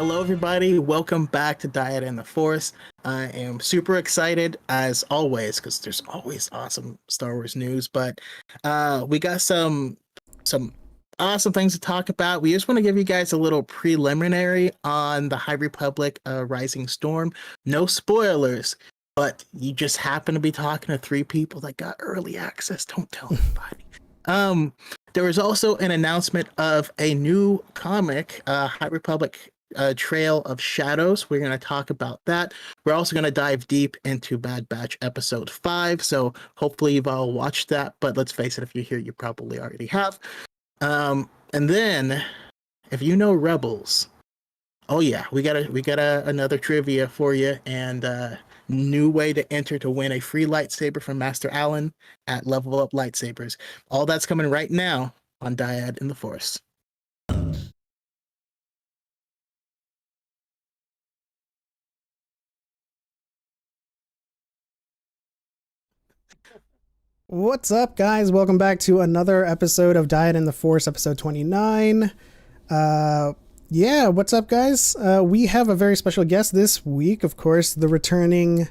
Hello, everybody. Welcome back to Dyad and the Force. I am super excited as always because there's always awesome Star Wars news. But we got some awesome things to talk about. We just want to give you guys a little preliminary on the High Republic Rising Storm. No spoilers, but you just happen to be talking to three people that got early access. Don't tell anybody. There was also an announcement of a new comic, High Republic Trail of Shadows. We're going to talk about that. We're also going to dive deep into Bad Batch episode 5. So hopefully you've all watched that. But let's face it, if you're here, you probably already have. And then if you know Rebels, oh yeah, we got another trivia for you, and new way to enter to win a free lightsaber from Master Allen at Level Up Lightsabers. All that's coming right now on Dyad in the Force. What's up, guys? Welcome back to another episode of Dyad in the Force, episode 29. Yeah, what's up, guys? We have a very special guest this week, of course, the returning,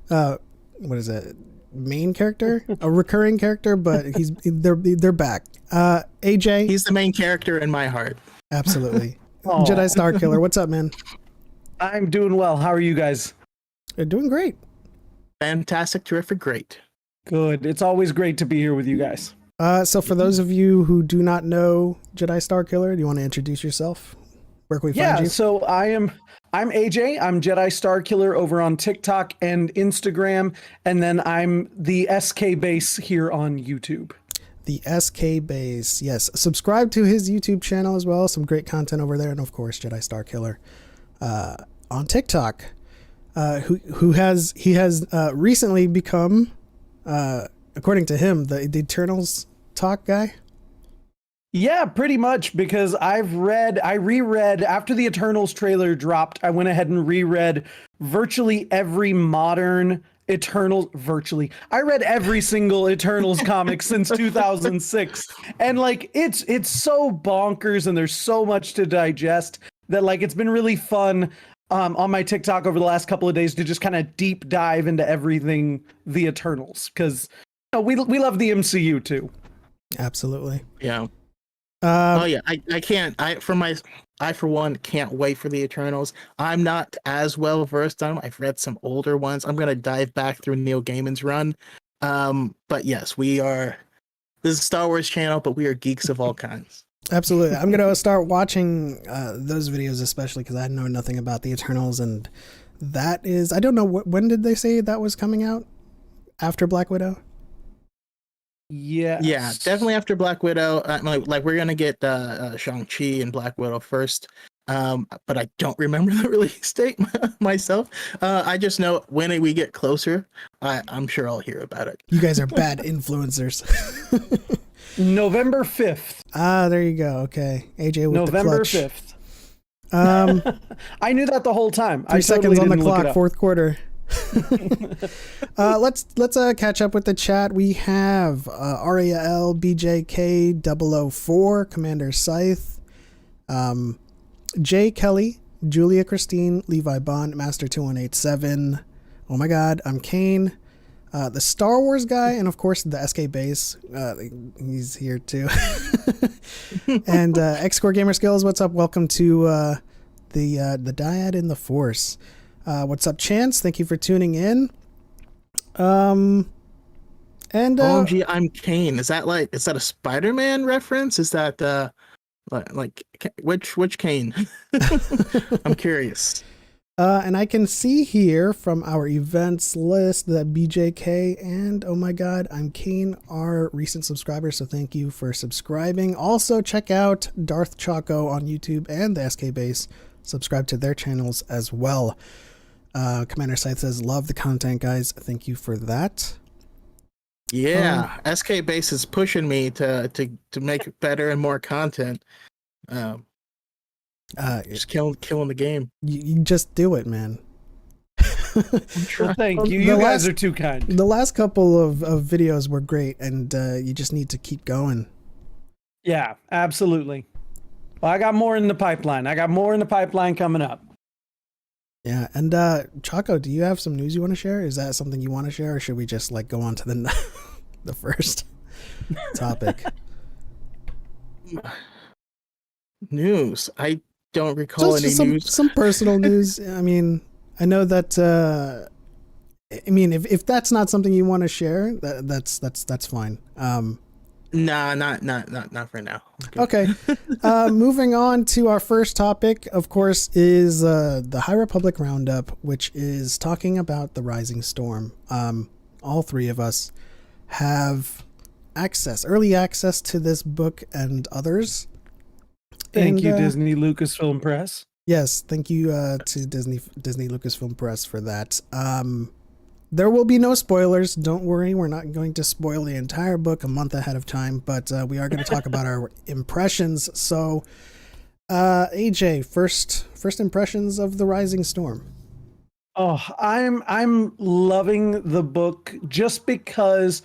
what is it, main character? A recurring character, but they're back. AJ. He's the main character in my heart. Absolutely. Jedi Star Killer, what's up, man? I'm doing well. How are you guys? You're doing great. Fantastic, terrific, great. Good. It's always great to be here with you guys. So for those of you who do not know Jedi Star Killer, do you want to introduce yourself? Where can we find you? So I'm AJ. I'm Jedi Star Killer over on TikTok and Instagram, and then I'm the SK Base here on YouTube. The SK Base, yes. Subscribe to his YouTube channel as well. Some great content over there, and of course, Jedi Star Killer on TikTok. He has recently become, according to him, the Eternals talk guy. Yeah, pretty much, because I reread after the Eternals trailer dropped. I went ahead and reread virtually every modern Eternals. I read every single Eternals comic since 2006, and like it's so bonkers, and there's so much to digest that like it's been really fun on my TikTok over the last couple of days to just kind of deep dive into everything the Eternals, because we love the MCU too. Absolutely. Yeah. Oh yeah, I for one can't wait for the Eternals. I'm not as well versed on them. I've read some older ones. I'm gonna dive back through Neil Gaiman's run. But yes, this is a Star Wars channel, but we are geeks of all kinds. Absolutely. I'm gonna start watching those videos, especially because I know nothing about the Eternals, and that is, I don't know when did they say that was coming out? After Black Widow? Yeah, definitely after Black Widow. Like we're gonna get Shang-Chi and Black Widow first, but I don't remember the release date myself. I just know when we get closer, I'm sure I'll hear about it. You guys are bad influencers. November 5th. Ah, there you go. Okay, AJ with November the clutch. 5th. I knew that the whole time. 3 seconds on the clock, fourth quarter. Let's catch up with the chat. We have RAL BJK 004, Commander Scythe, Jay Kelly, Julia Christine, Levi Bond, Master 2187. Oh my God, I'm Kane, the Star Wars guy, and of course the SK Base. He's here too. And X-Core Gamer Skills, what's up? Welcome to the Dyad in the Force. What's up, Chance? Thank you for tuning in. And OMG, I'm Kane. Is that a Spider-Man reference? Is that like which Kane? I'm curious. And I can see here from our events list that BJK and oh my God, I'm Kane are recent subscribers, so thank you for subscribing. Also, check out Darth Choco on YouTube and the SK Base. Subscribe to their channels as well. Commander Scythe says, love the content, guys. Thank you for that. Yeah, SK Base is pushing me to make better and more content. Just killing the game. You just do it, man. Well, thank you. You guys are too kind. The last couple of videos were great, and you just need to keep going. Yeah, absolutely. Well, I got more in the pipeline. Coming up. Yeah, and Choco, do you have some news you want to share? Is that something you want to share, or should we just like go on to the the first topic? News. I don't recall any news. Some personal news. I mean, I know that. I mean, if that's not something you want to share, that's fine. Nah, not for now. Okay. Moving on to our first topic, of course, is the High Republic Roundup, which is talking about the Rising Storm. All three of us have early access to this book and others. Thank you, Disney Lucasfilm Press. Yes, thank you to Disney Lucasfilm Press for that. There will be no spoilers. Don't worry, we're not going to spoil the entire book a month ahead of time, but we are going to talk about our impressions. So, AJ, first impressions of The Rising Storm. Oh, I'm loving the book just because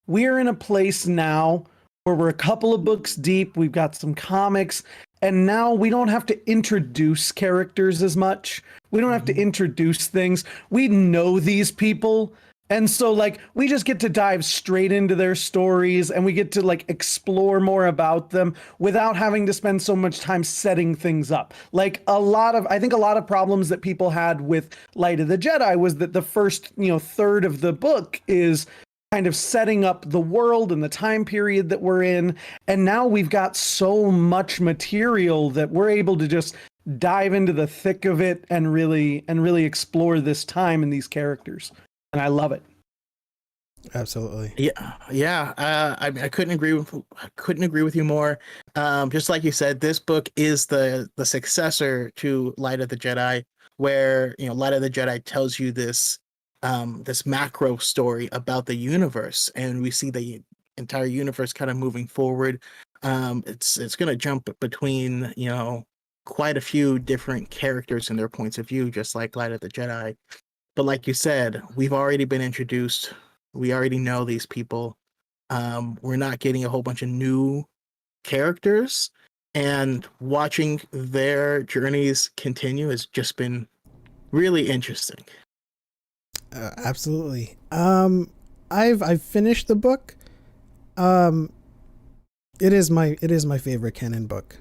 we're in a place now where we're a couple of books deep. We've got some comics, and now we don't have to introduce characters as much. We don't have to introduce things. We know these people. And so like we just get to dive straight into their stories, and we get to like explore more about them without having to spend so much time setting things up. Like I think a lot of problems that people had with Light of the Jedi was that the first, third of the book is kind of setting up the world and the time period that we're in. And now we've got so much material that we're able to just dive into the thick of it and really explore this time and these characters. And I love it. Absolutely. Yeah. I couldn't agree with you more. Just like you said, this book is the successor to Light of the Jedi, where Light of the Jedi tells you this macro story about the universe, and we see the entire universe kind of moving forward. It's going to jump between quite a few different characters and their points of view, just like Light of the Jedi. But like you said, we've already been introduced. We already know these people. We're not getting a whole bunch of new characters, and watching their journeys continue has just been really interesting. Absolutely. I've finished the book. It is my favorite canon book.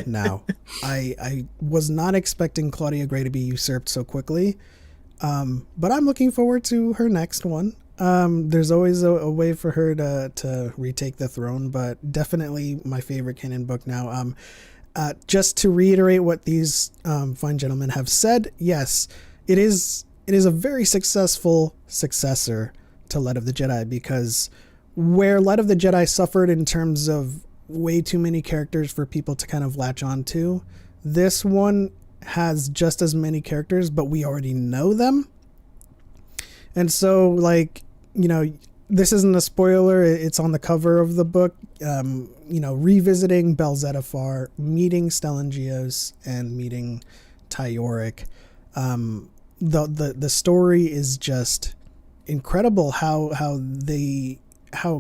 Now, I was not expecting Claudia Gray to be usurped so quickly, but I'm looking forward to her next one. There's always a way for her to retake the throne, but definitely my favorite canon book now. Just to reiterate what these fine gentlemen have said, yes, it is a very successful successor to Light of the Jedi, because where Light of the Jedi suffered in terms of way too many characters for people to kind of latch on to, this one has just as many characters, but we already know them. And so, like, this isn't a spoiler, it's on the cover of the book, revisiting Bel Zettifar, meeting Stellan Gios, and meeting Tyoric. The story is just incredible how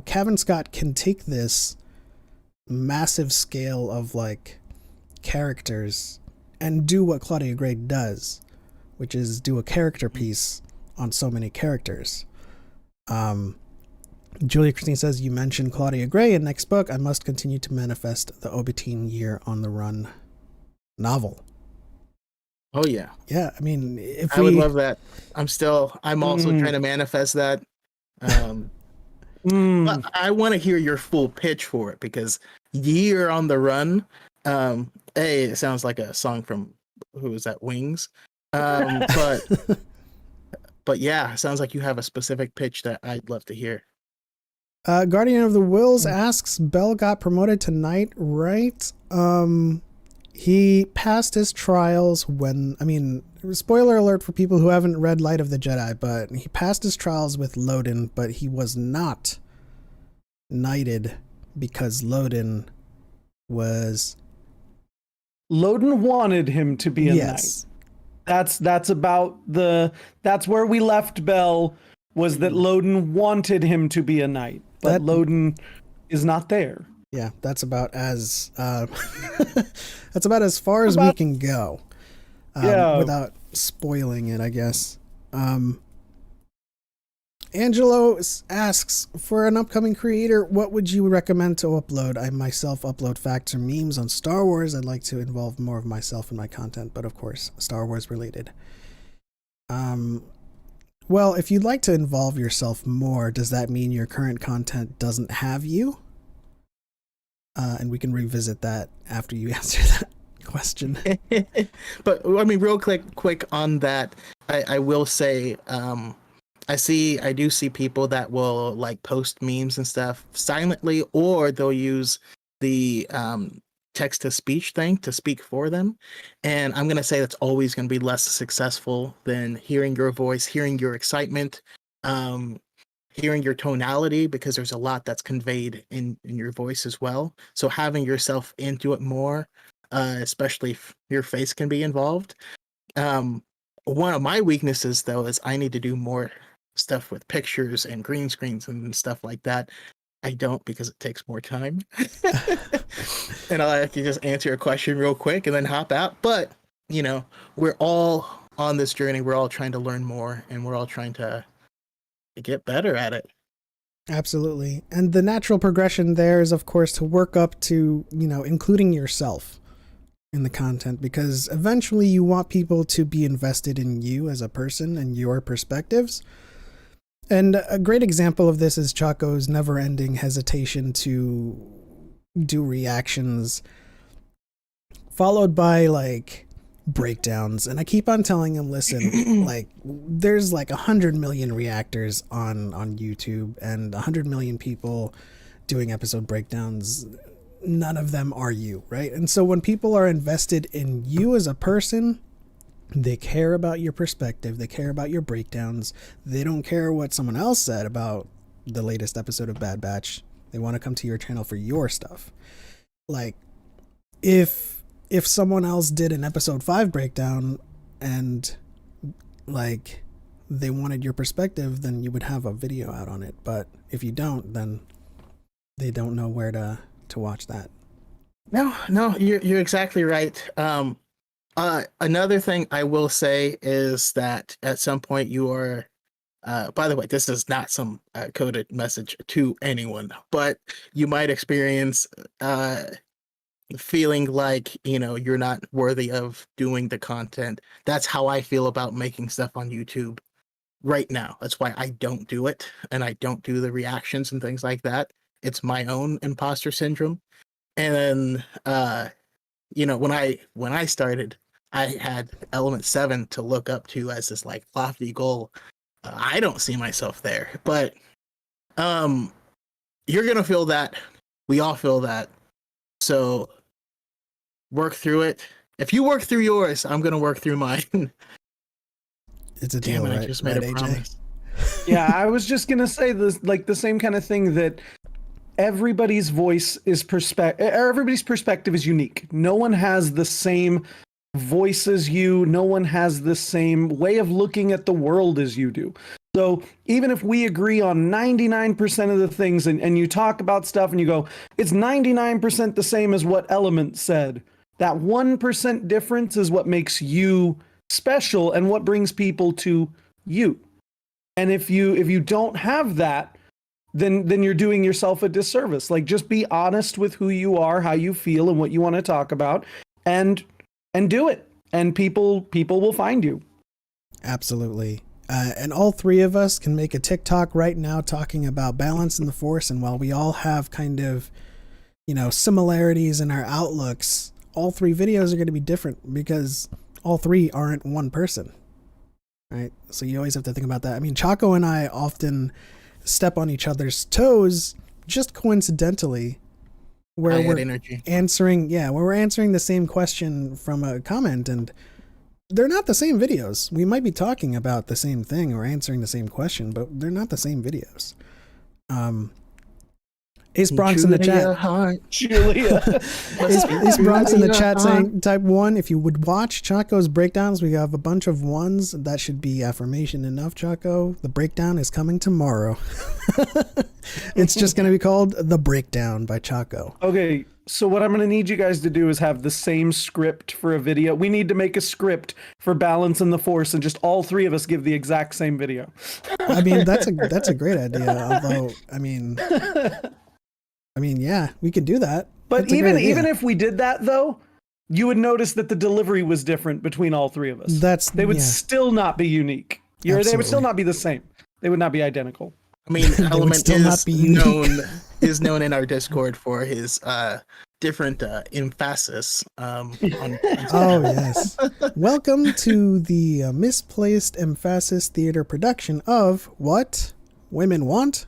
Cavan Scott can take this massive scale of like characters and do what Claudia Gray does, which is do a character piece on so many characters. Julia Christine says, you mentioned Claudia Gray in next book. I must continue to manifest the Obi-Wan Year on the Run novel. Oh yeah. Yeah. I mean, I would love that. I'm also trying to manifest that. But I want to hear your full pitch for it, because Year on the Run, it sounds like a song from, who was that, Wings? But yeah, it sounds like you have a specific pitch that I'd love to hear. Guardian of the Wills asks, Bell got promoted to knight, right? He passed his trials spoiler alert for people who haven't read Light of the Jedi, but he passed his trials with Loden, but he was not knighted because Loden wanted him to be a knight. That's where we left Bell, was that Loden wanted him to be a knight, but Loden is not there. Yeah, that's about as that's about as far as we can go, Yeah. without spoiling it, I guess. Angelo asks, for an upcoming creator, what would you recommend to upload? I myself upload facts or memes on Star Wars. I'd like to involve more of myself in my content, but of course, Star Wars related. Well, if you'd like to involve yourself more, does that mean your current content doesn't have you? And we can revisit that after you answer that question. But I mean, real quick on that, I will say, I do see people that will like post memes and stuff silently, or they'll use the text to speech thing to speak for them. And I'm gonna say that's always gonna be less successful than hearing your voice, hearing your excitement, um, hearing your tonality, because there's a lot that's conveyed in your voice as well. So having yourself into it more, especially if your face can be involved. One of my weaknesses though is I need to do more stuff with pictures and green screens and stuff like that. I don't, because it takes more time. And I can just answer a question real quick and then hop out. But, you know, we're all on this journey. We're all trying to learn more, and we're all trying to get better at it. Absolutely. And the natural progression there is, of course, to work up to, including yourself in the content, because eventually you want people to be invested in you as a person and your perspectives. And a great example of this is Choco's never-ending hesitation to do reactions, followed by like breakdowns. And I keep on telling him, listen, like there's like 100 million reactors on YouTube and 100 million people doing episode breakdowns. None of them are you, right? And so when people are invested in you as a person, they care about your perspective, they care about your breakdowns, they don't care what someone else said about the latest episode of Bad Batch. They want to come to your channel for your stuff. Like if someone else did an episode 5 breakdown and like they wanted your perspective, then you would have a video out on it. But if you don't, then they don't know where to watch that. No, you're exactly right. Another thing I will say is that at some point you are, by the way, this is not some coded message to anyone, but you might experience feeling like, you're not worthy of doing the content. That's how I feel about making stuff on YouTube right now. That's why I don't do it, and I don't do the reactions and things like that. It's my own imposter syndrome. And then, when I started, I had Element 7 to look up to as this like lofty goal. I don't see myself there, but you're gonna feel that. We all feel that. So work through it. If you work through yours, I'm gonna work through mine. It's a deal, Damn it, right? I just made a AJ? promise. Yeah, I was just gonna say this, like the same kind of thing, that everybody's voice is everybody's perspective is unique. No one has the same voice as you. No one has the same way of looking at the world as you do. So even if we agree on 99% of the things, and you talk about stuff and you go, it's 99% the same as what Element said, that 1% difference is what makes you special and what brings people to you. And if you don't have that, then you're doing yourself a disservice. Like, just be honest with who you are, how you feel, and what you want to talk about, and do it. And people will find you. Absolutely. And all three of us can make a TikTok right now talking about balance in the Force. And while we all have kind of, similarities in our outlooks, all three videos are going to be different because all three aren't one person, right? So you always have to think about that. I mean, Choco and I often step on each other's toes just coincidentally, where we're answering the same question from a comment, and they're not the same videos. We might be talking about the same thing or answering the same question, but they're not the same videos. Ace Bronx in the chat. Julia. Ace Bronx in the chat saying type 1 if you would watch Choco's breakdowns. We have a bunch of ones. That should be affirmation enough, Choco. The breakdown is coming tomorrow. It's just going to be called The Breakdown by Choco. Okay, so what I'm going to need you guys to do is have the same script for a video. We need to make a script for Balance in the Force and just all three of us give the exact same video. I mean, that's a great idea. Although, I mean, yeah, we could do that. But even if we did that, though, you would notice that the delivery was different between all three of us. They would still not be unique. They would still not be the same. They would not be identical. I mean, Element is known in our Discord for his different emphasis. Oh yes. Welcome to the misplaced emphasis theater production of What Women Want.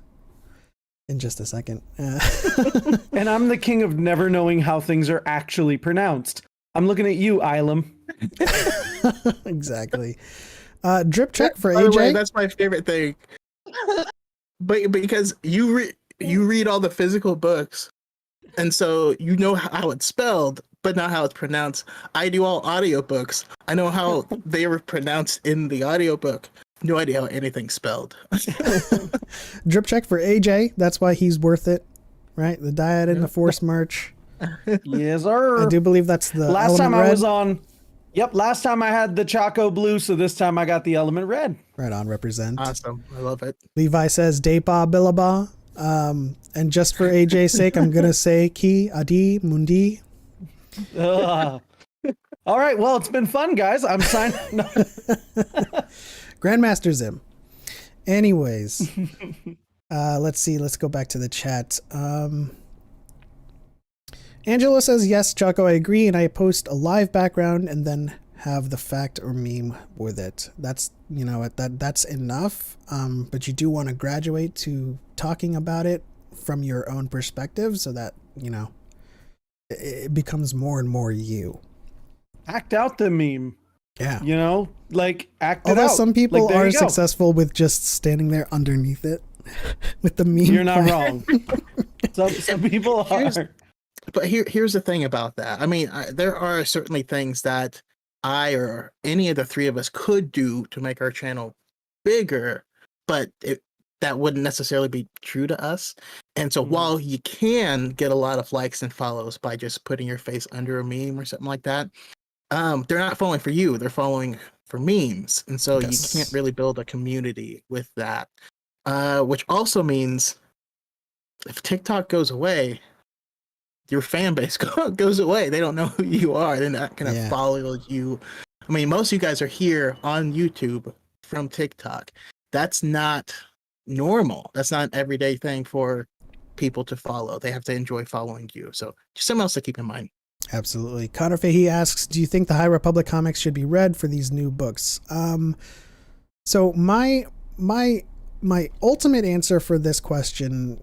In just a second. And I'm the king of never knowing how things are actually pronounced. I'm looking at you, Ilum. Exactly. Drip check for By AJ. the way, that's my favorite thing. But because you read all the physical books, and so you know how it's spelled, but not how it's pronounced. I do all audiobooks. I know how they were pronounced in the audiobook. No idea how anything's spelled. Drip check for AJ. That's why he's worth it, right? The Dyad and the Force merch. Yes, sir. I do believe that's the last time red. I was on. Yep, last time I had the Choco blue, so this time I got the Element red. Right on, represent. Awesome, I love it. Levi says Depa Billaba. And just for AJ's sake, I'm gonna say Ki Adi Mundi. All right, well, it's been fun, guys. I'm signing. Grandmaster Zim. Anyways, let's see. Let's go back to the chat. Angelo says, yes, Choco, I agree. And I post a live background and then have the fact or meme with it. That's, that's enough. But you do want to graduate to talking about it from your own perspective so that, it becomes more and more you. Act out the meme. Yeah. Act it out. Although some people are successful with just standing there underneath it with the meme. You're not wrong. Some people are. But here's the thing about that. I mean, there are certainly things that I or any of the three of us could do to make our channel bigger, but that wouldn't necessarily be true to us. And so while you can get a lot of likes and follows by just putting your face under a meme or something like that, they're not following for you. They're following for memes. And so you can't really build a community with that, which also means if TikTok goes away, your fan base goes away. They don't know who you are. They're not going to follow you. I mean, most of you guys are here on YouTube from TikTok. That's not normal. That's not an everyday thing for people to follow. They have to enjoy following you. So just something else to keep in mind. Absolutely. Connor Fahey asks, do you think the High Republic comics should be read for these new books? So my ultimate answer for this question,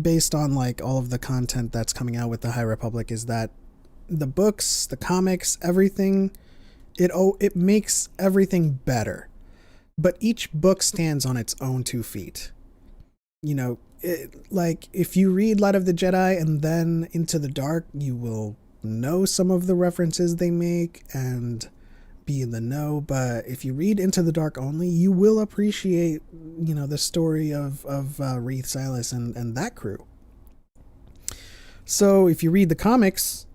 based on all of the content that's coming out with the High Republic, is that the books, the comics, everything, it makes everything better. But each book stands on its own 2 feet. If you read Light of the Jedi and then Into the Dark, you will know some of the references they make and be in the know. But if you read Into the Dark only, you will appreciate, the story of Reith Silas and that crew. So if you read the comics,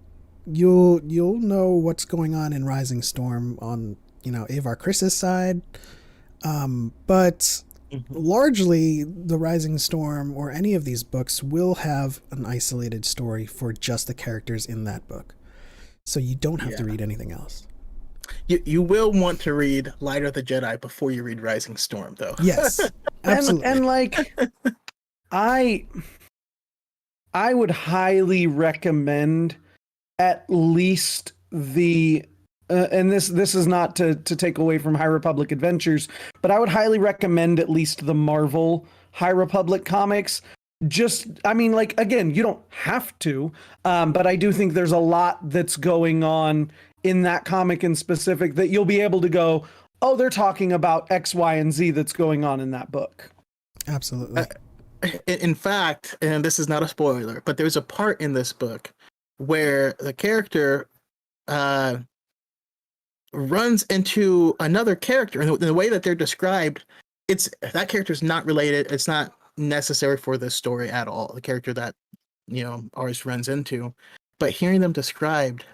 you'll know what's going on in Rising Storm on, Avar Chris's side. But largely the Rising Storm or any of these books will have an isolated story for just the characters in that book. So you don't have to read anything else. You will want to read Light of the Jedi before you read Rising Storm, though. Yes, absolutely. And I would highly recommend at least the and this is not to take away from High Republic Adventures, but I would highly recommend at least the Marvel High Republic comics. Again, you don't have to, but I do think there's a lot that's going on in that comic in specific that you'll be able to go, oh, they're talking about X, Y, and Z that's going on in that book. Absolutely. in fact, and this is not a spoiler, but there's a part in this book where the character runs into another character, and the way that they're described, it's that character's not related. It's not necessary for this story at all. The character that Aris runs into, but hearing them described,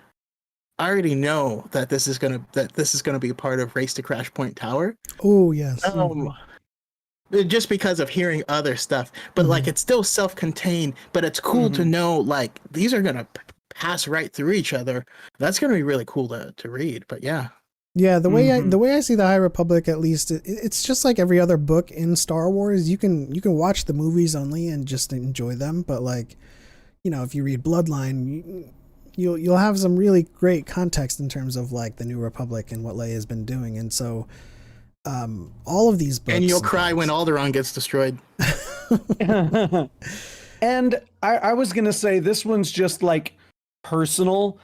I already know that this is gonna be a part of Race to Crash Point Tower. Oh yes. Just because of hearing other stuff, but like it's still self-contained, but it's cool to know like these are gonna pass right through each other. That's gonna be really cool to read. But yeah, the way I see the High Republic, at least, it's just like every other book in Star Wars. You can watch the movies only and just enjoy them, but like, if you read Bloodline, you'll have some really great context in terms of like the New Republic and what Leia has been doing, and so all of these books, and you'll cry when Alderaan gets destroyed. And I was gonna say this one's just like personal.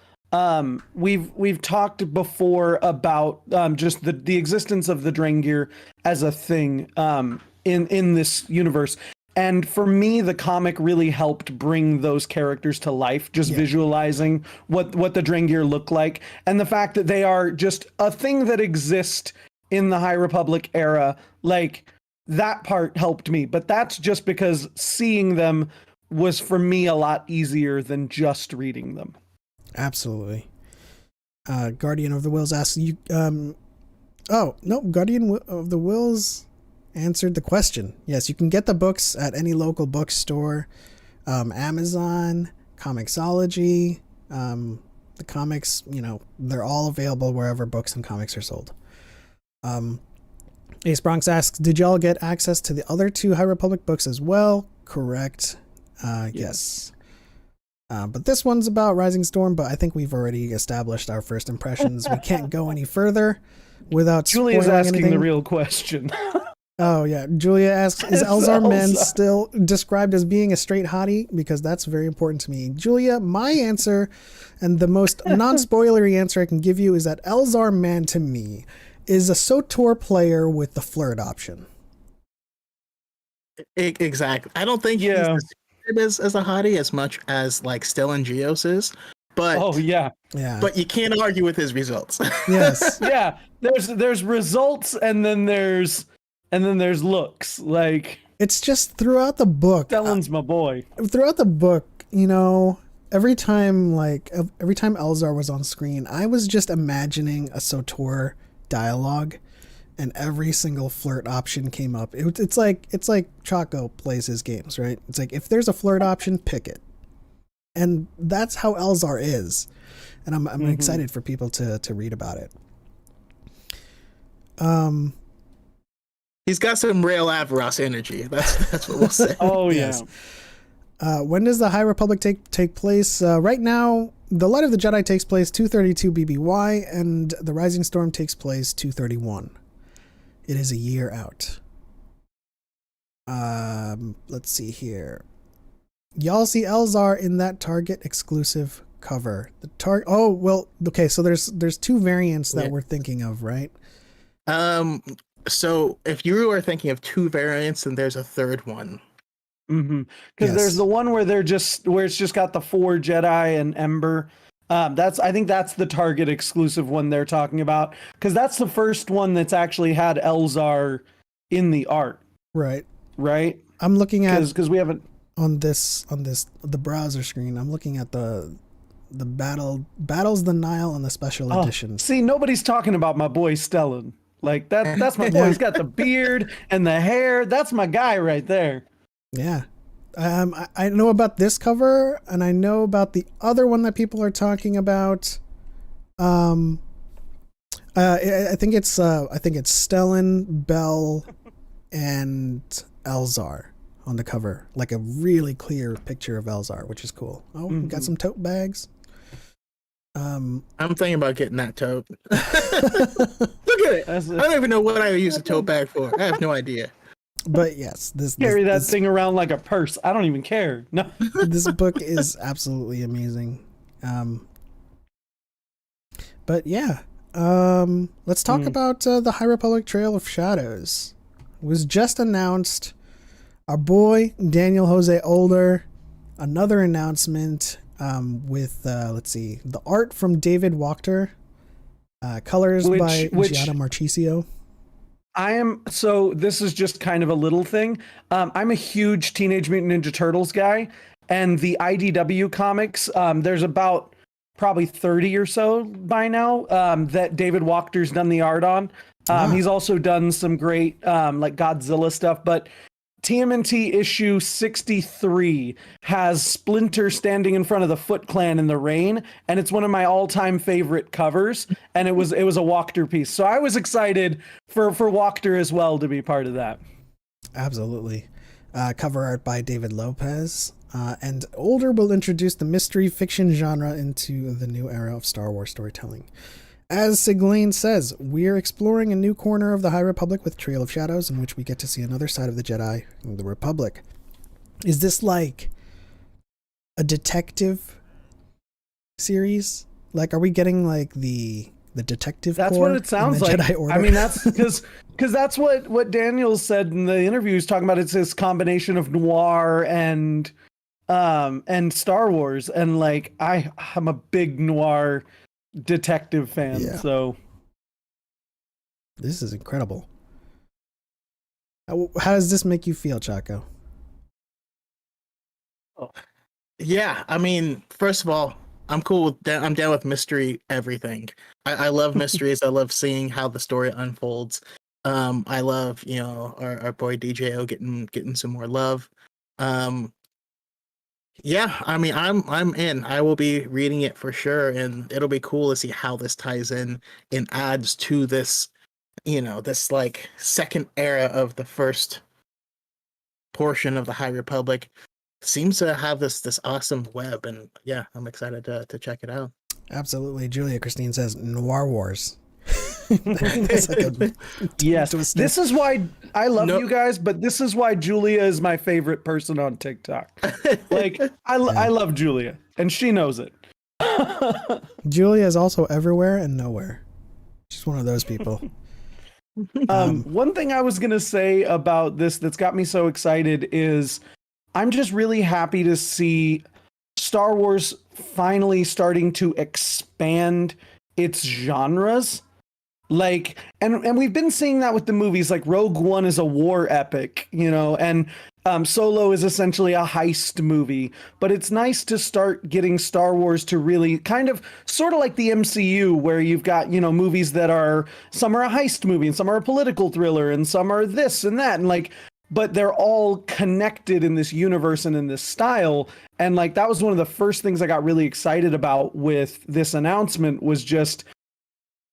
We've talked before about just the existence of the Drengir as a thing in this universe. And for me, the comic really helped bring those characters to life, just visualizing what the Drengir look like, and the fact that they are just a thing that exists in the High Republic era. Like, that part helped me, but that's just because seeing them was for me a lot easier than just reading them. Absolutely. Guardian of the Wills asks you. Oh no, Guardian of the Wills answered the question. Yes, you can get the books at any local bookstore, Amazon, Comixology. The comics, they're all available wherever books and comics are sold. Ace Bronx asks, did y'all get access to the other 2 High Republic books as well? Correct. Yes. But this one's about Rising Storm, but I think we've already established our first impressions. We can't go any further without spoiling Julia's asking anything. the real question. Oh, yeah. Julia asks, is Elzar Mann still described as being a straight hottie? Because that's very important to me. Julia, my answer, and the most non-spoilery answer I can give you, is that Elzar Mann, to me, is a SOTOR player with the flirt option. Exactly. I don't think he's described as a hottie as much as like Stellan Gios is. But yeah. But you can't argue with his results. Yes. Yeah. There's results, and then there's looks. Like, it's just throughout the book. Stellan's my boy. Throughout the book, every time Elzar was on screen, I was just imagining a SOTOR dialogue, and every single flirt option came up. It's like Choco plays his games, right? It's like, if there's a flirt option, pick it. And that's how Elzar is. And I'm excited for people to read about it. He's got some Rail Avaros energy. That's what we'll say. Oh, yes. Yeah. When does the High Republic take place? Right now, The Light of the Jedi takes place 232 BBY, and The Rising Storm takes place 231. It is a year out. Let's see here. Y'all see Elzar in that Target exclusive cover. Okay, so there's 2 variants that we're thinking of, right? So if you are thinking of 2 variants, then there's a third one. Because there's the one where it's just got the 4 Jedi and Ember. I think that's the Target exclusive one they're talking about, because that's the first one that's actually had Elzar in the art. Right. I'm looking at, because we haven't on the browser screen. I'm looking at the Battles the Nile and the special editions. See, nobody's talking about my boy Stellan. Like, that's my boy. He's got the beard and the hair. That's my guy right there. Yeah. I know about this cover, and I know about the other one that people are talking about. I think it's Stellan, Bell, and Elzar on the cover, like a really clear picture of Elzar, which is cool. Oh, we got some tote bags. I'm thinking about getting that tote. Look at it. I don't even know what I would use a tote bag for. I have no idea. But yes, carry that thing around like a purse. I don't even care. No, this book is absolutely amazing. But yeah, let's talk about the High Republic Trail of Shadows. It was just announced our boy Daniel Jose Older, another announcement with let's see, the art from David Wachter, colors by Giada Marchisio. So this is just kind of a little thing. I'm a huge Teenage Mutant Ninja Turtles guy, and the IDW comics, there's about probably 30 or so by now that David Wachter's done the art on. He's also done some great like Godzilla stuff, but TMNT issue 63 has Splinter standing in front of the Foot Clan in the rain, and it's one of my all-time favorite covers, and it was a Wachter piece. So I was excited for Wachter as well to be part of that. Absolutely. Cover art by David Lopez. And Older will introduce the mystery fiction genre into the new era of Star Wars storytelling. As Siglaine says, we're exploring a new corner of the High Republic with Trail of Shadows, in which we get to see another side of the Jedi and the Republic. Is this like a detective series? Like, are we getting like the detective? That's what it sounds like. Jedi Order? I mean, that's because that's what Daniel said in the interview. He's talking about it's this combination of noir and Star Wars, and like I'm a big noir detective fan, so this is incredible. How does this make you feel, Choco? Yeah, I mean, first of all, I'm cool with that. I'm down with mystery everything. I love mysteries. I love seeing how the story unfolds. I love, our boy DJO getting some more love. Yeah, I mean, I'm in. I will be reading it for sure, and it'll be cool to see how this ties in and adds to this, this like second era of the first portion of the High Republic. Seems to have this awesome web, and yeah, I'm excited to check it out. Absolutely. Julia Christine says Noir Wars. Yes, this is why I love you guys, but this is why Julia is my favorite person on TikTok. Like, I love Julia, and she knows it. Julia is also everywhere and nowhere. She's one of those people. One thing I was gonna say about this that's got me so excited is I'm just really happy to see Star Wars finally starting to expand its genres. Like, and we've been seeing that with the movies, like Rogue One is a war epic, and Solo is essentially a heist movie. But it's nice to start getting Star Wars to really kind of sort of like the MCU, where you've got, movies that are, some are a heist movie and some are a political thriller and some are this and that. And like, but they're all connected in this universe and in this style. And like, that was one of the first things I got really excited about with this announcement was just,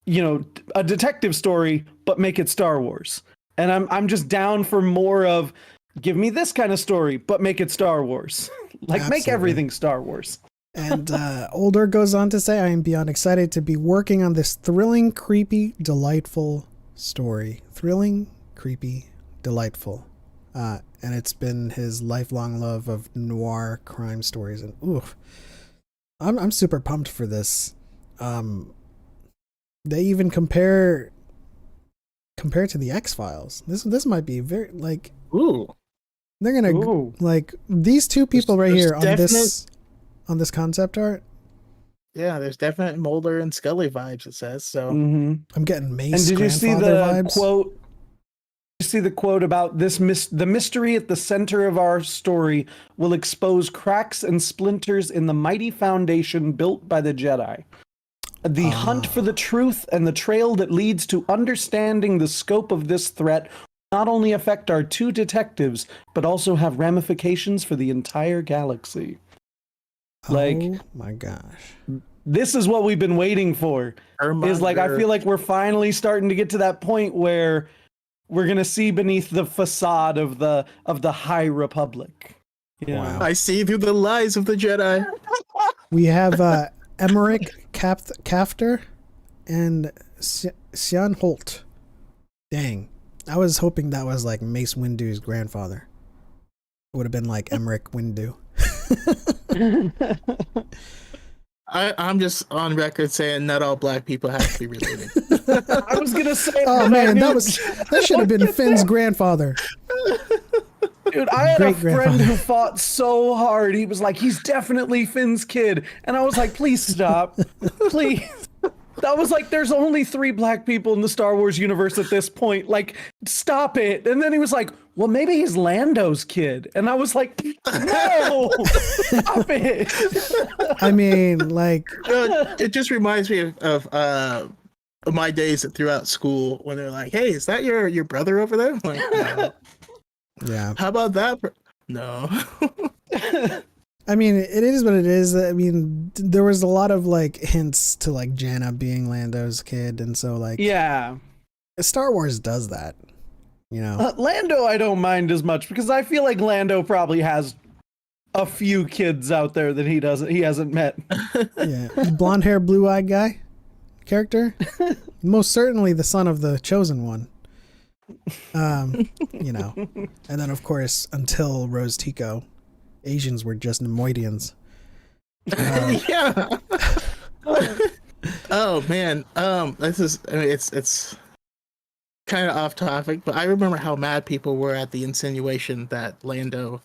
a detective story, but make it Star Wars. And I'm just down for more of, give me this kind of story, but make it Star Wars. Like, Absolutely. Make everything Star Wars. And Older goes on to say, I am beyond excited to be working on this thrilling, creepy, delightful story. Thrilling, creepy, delightful. And it's been his lifelong love of noir crime stories. And I'm super pumped for this. They even compare to the X-Files. This might be very like they're gonna like these two people right here on this concept art. Yeah, there's definite Mulder and Scully vibes. It says so. Mm-hmm. I'm getting Mace. And did you see the vibes. Quote? Did you see the quote about this? The mystery at the center of our story will expose cracks and splinters in the mighty foundation built by the Jedi. The hunt for the truth and the trail that leads to understanding the scope of this threat not only affect our two detectives, but also have ramifications for the entire galaxy. Like, oh my gosh. This is what we've been waiting for. Is like, I feel like we're finally starting to get to that point where we're going to see beneath the facade of the High Republic. Wow. I see through the lies of the Jedi. We have Emmerich Kafter and Sian Holt. Dang. I was hoping that was like Mace Windu's grandfather. It would have been like Emmerich Windu. I'm just on record saying not all black people have to be related. I was gonna say. Oh man, that should have been Finn's grandfather. Dude, I had a friend Great-grandfather. who fought so hard. He was like, he's definitely Finn's kid. And I was like, please stop. Please. That was like, there's only 3 black people in the Star Wars universe at this point. Like, stop it. And then he was like, well, maybe he's Lando's kid. And I was like, no, stop it. I mean, like, It just reminds me of my days throughout school when they're like, "Hey, is that your brother over there?" I'm like, no. yeah. How about that? No. I mean, it is what it is. I mean, there was a lot of like hints to like Janna being Lando's kid, and so like, Yeah. Star Wars does that, you know. Lando, I don't mind as much because I feel like Lando probably has a few kids out there that he hasn't met. Yeah, blonde hair, blue eyed guy character, most certainly the son of the chosen one. You know, and then of course until Rose Tico, Asians were just Nemoidians. Yeah. Oh man. This is. I mean, it's kind of off topic, but I remember how mad people were at the insinuation that Lando,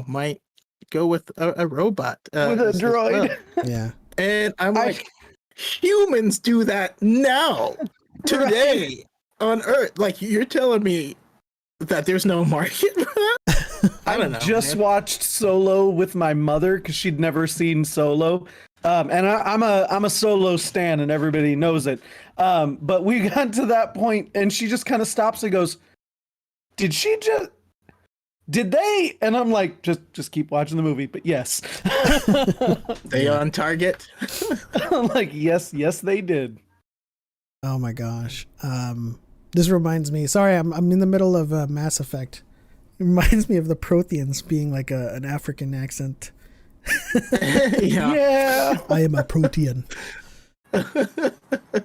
might go with a robot With a as well. droid. Yeah, And I'm like, humans do that now, today, on Earth. Like, you're telling me that there's no market for that? I don't know. Just man. watched Solo with my mother because she'd never seen Solo. And I'm a Solo stan and everybody knows it. But we got to that point and she just kind of stops and goes, did they? And I'm like, just keep watching the movie. But yes. They on target? I'm like, yes, they did. oh my gosh. This reminds me, sorry, I'm in the middle of Mass Effect. It reminds me of the Protheans being like an African accent. Yeah. I am a Protean.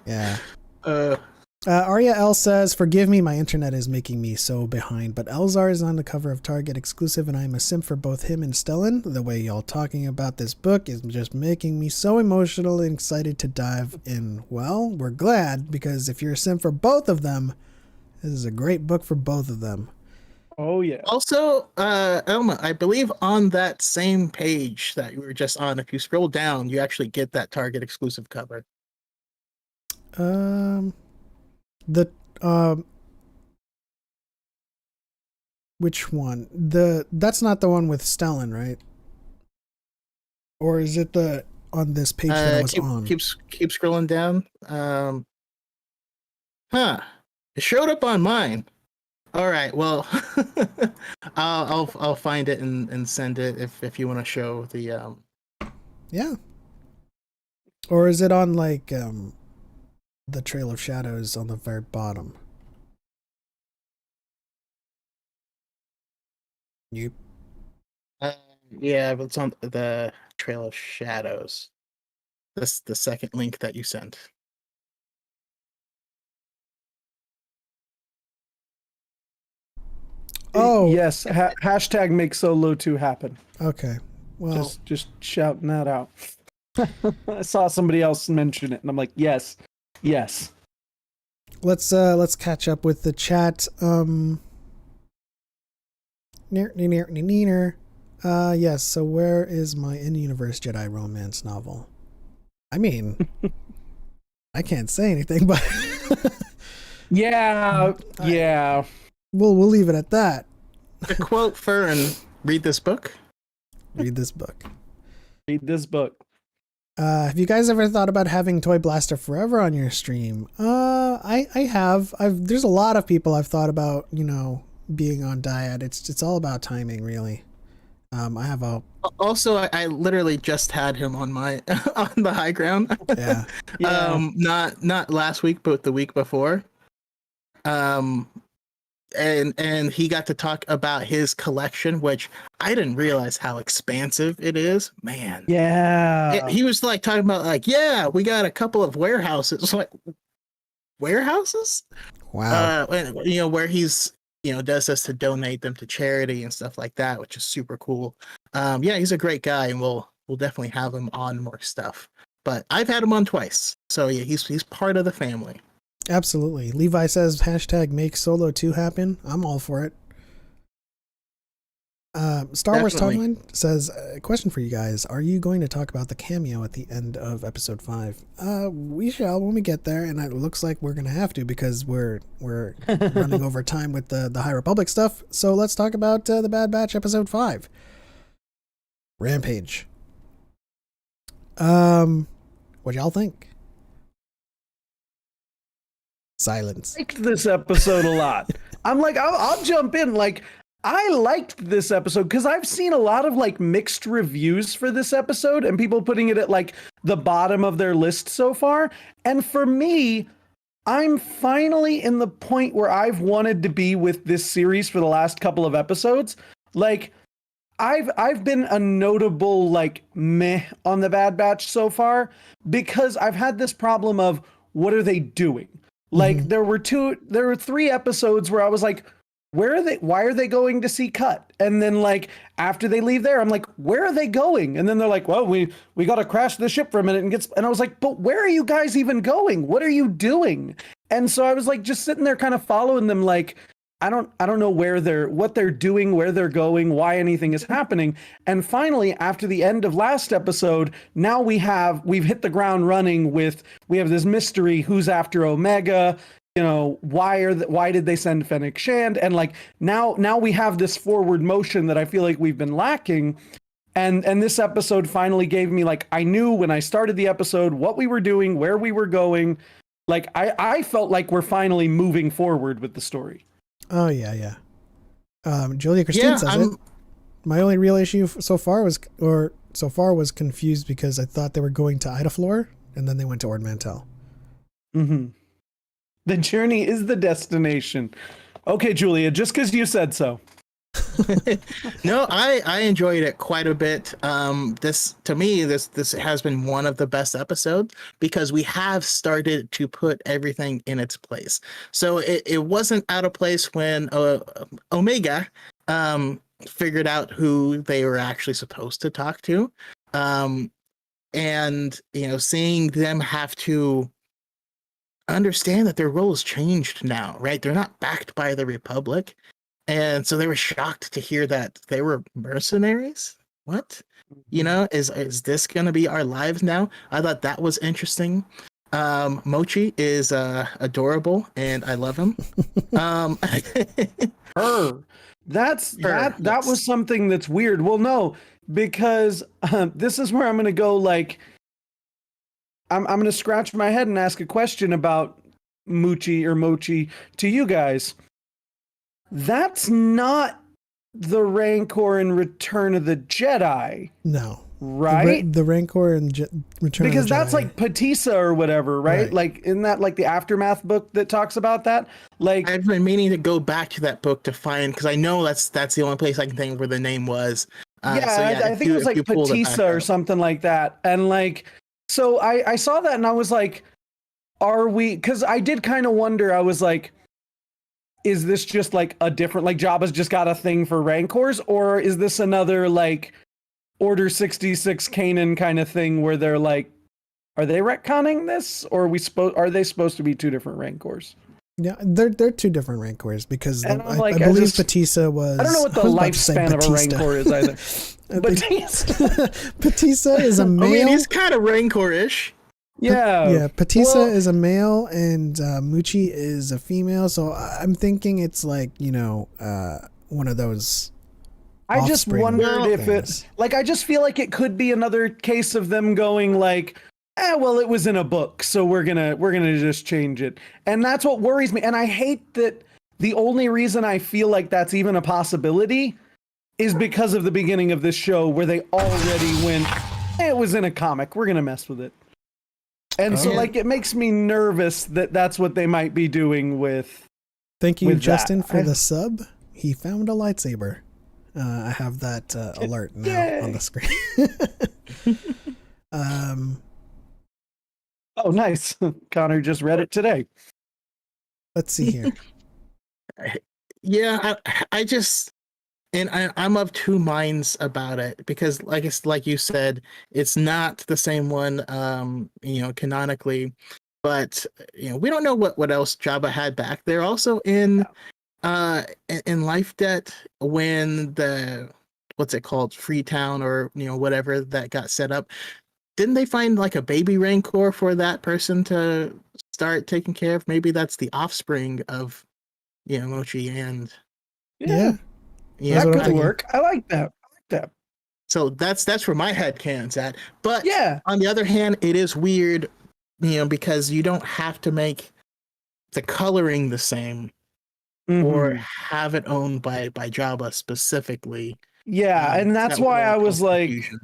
Yeah. Uh, Arya L says, forgive me, my internet is making me so behind, but Elzar is on the cover of Target exclusive and I'm a simp for both him and Stellan. The way y'all talking about this book is just making me so emotional and excited to dive in. Well, we're glad, because if you're a simp for both of them, this is a great book for both of them. Oh yeah. also, Elma, I believe on that same page that you were just on, if you scroll down, you actually get that Target exclusive cover. The which one? That's not the one with Stellan, right? Or is it the on this page that I was on? Keep scrolling down. It showed up on mine. All right, well, I'll find it and send it if you want to show the Yeah. Or is it on like the Trail of Shadows on the very bottom? You yeah, but it's on the Trail of Shadows. That's the second link that you sent. Oh. Yes. Hashtag make Solo 2 happen. Okay. Well, Just shouting that out. I saw somebody else mention it and I'm like, yes. let's catch up with the chat. Yes, so where is my in-universe Jedi romance novel? I mean, I can't say anything, but Yeah. we'll leave it at that. To quote Fern, read this book. Read this book. Read this book. Have you guys ever thought about having Toy Blaster Forever on your stream? I have. There's a lot of people I've thought about, being on Dyad. It's all about timing, really. I have a Also, I literally just had him on my on the high ground. yeah. Not last week, but the week before. And he got to talk about his collection, which I didn't realize how expansive it is. Man, Yeah. he was like talking about like, yeah, we got a couple of warehouses. Like, warehouses? Wow. And, where he's does this to donate them to charity and stuff like that, which is super cool. Yeah, he's a great guy, and we'll definitely have him on more stuff. But I've had him on twice, so yeah, he's part of the family. Absolutely. Levi says hashtag make Solo 2 happen. I'm all for it. Star Wars Definitely. Timeline says, question for you guys. Are you going to talk about the cameo at the end of episode 5? We shall when we get there, and it looks like we're going to have to because we're running over time with the High Republic stuff. So let's talk about the Bad Batch episode 5. Rampage. What y'all think? Silence. Liked this episode a lot. I'm like, I'll jump in. Like, I liked this episode because I've seen a lot of like mixed reviews for this episode and people putting it at like the bottom of their list so far. And for me, I'm finally in the point where I've wanted to be with this series for the last couple of episodes. Like, I've been a notable like meh on the Bad Batch so far because I've had this problem of what are they doing? Like there were 3 episodes where I was like, where are they? Why are they going to see Cut? And then like after they leave there, I'm like, where are they going? And then they're like, well, we got to crash the ship for a minute and I was like, but where are you guys even going? What are you doing? And so I was like just sitting there kind of following them like I don't know what they're doing, where they're going, why anything is happening. And finally, after the end of last episode, now we've hit the ground running we have this mystery, who's after Omega, you know, why did they send Fennec Shand? And like now we have this forward motion that I feel like we've been lacking. And this episode finally gave me like I knew when I started the episode what we were doing, where we were going. Like I felt like we're finally moving forward with the story. Oh yeah. Julia Christine Yeah, says it. My only real issue so far was confused because I thought they were going to Idaflor and then they went to Ord Mantell. Mm-hmm. The journey is the destination. Okay, Julia, just because you said so. No, I enjoyed it quite a bit. This to me, this has been one of the best episodes because we have started to put everything in its place. So it wasn't out of place when Omega figured out who they were actually supposed to talk to, and you know, seeing them have to understand that their roles changed now, right? They're not backed by the Republic. And so they were shocked to hear that they were mercenaries. What? You know, is this going to be our lives now? I thought that was interesting. Mochi is adorable, and I love him. Her. That was something that's weird. Well, no, because this is where I'm going to go. Like, I'm going to scratch my head and ask a question about Mochi to you guys. That's not the Rancor in Return of the Jedi. No. Right? The Rancor in Return because of the Jedi. that's like Patissa or whatever, right? Like, isn't that like the Aftermath book that talks about that? Like, I've been meaning to go back to that book to find, because I know that's the only place I can think where the name was. I think it was like Patissa or something like that. And like, so I saw that and I was like, are we, because I did kind of wonder, I was like, is this just like a different, like Jabba's just got a thing for Rancors, or is this another like Order 66 Kanan kind of thing where they're like, are they retconning this, or are they supposed to be 2 different Rancors? Yeah, they're 2 different Rancors because I believe Patissa was. I don't know what the lifespan of a Rancor is either. Patissa is a male. I mean, he's kind of Rancor-ish. Yeah. Patissa is a male and Muchi is a female. So I'm thinking it's like, you know, one of those. I just wondered if it, like, I just feel like it could be another case of them going like, well, it was in a book, so we're gonna just change it. And that's what worries me. And I hate that the only reason I feel like that's even a possibility is because of the beginning of this show where they already went, it was in a comic, we're gonna mess with it. And so like it makes me nervous that that's what they might be doing with. Thank you, Justin, for the sub. He found a lightsaber. I have that alert now on the screen. Oh, nice. Connor just read it today. Let's see here. Yeah, I just, and I'm of 2 minds about it because, like you said, it's not the same one, you know, canonically, but you know, we don't know what else Jabba had back there. Also in Life Debt, when the what's it called, Freetown, or whatever that got set up. Didn't they find like a baby Rancor for that person to start taking care of? Maybe that's the offspring of Mochi and Yeah. That what I'm could thinking. work. I like that. So that's where my head can's at. But Yeah. on the other hand, it is weird, because you don't have to make the coloring the same or Mhm. have it owned by Jabba specifically. Yeah, and that's That would why I only was cause like, confusion.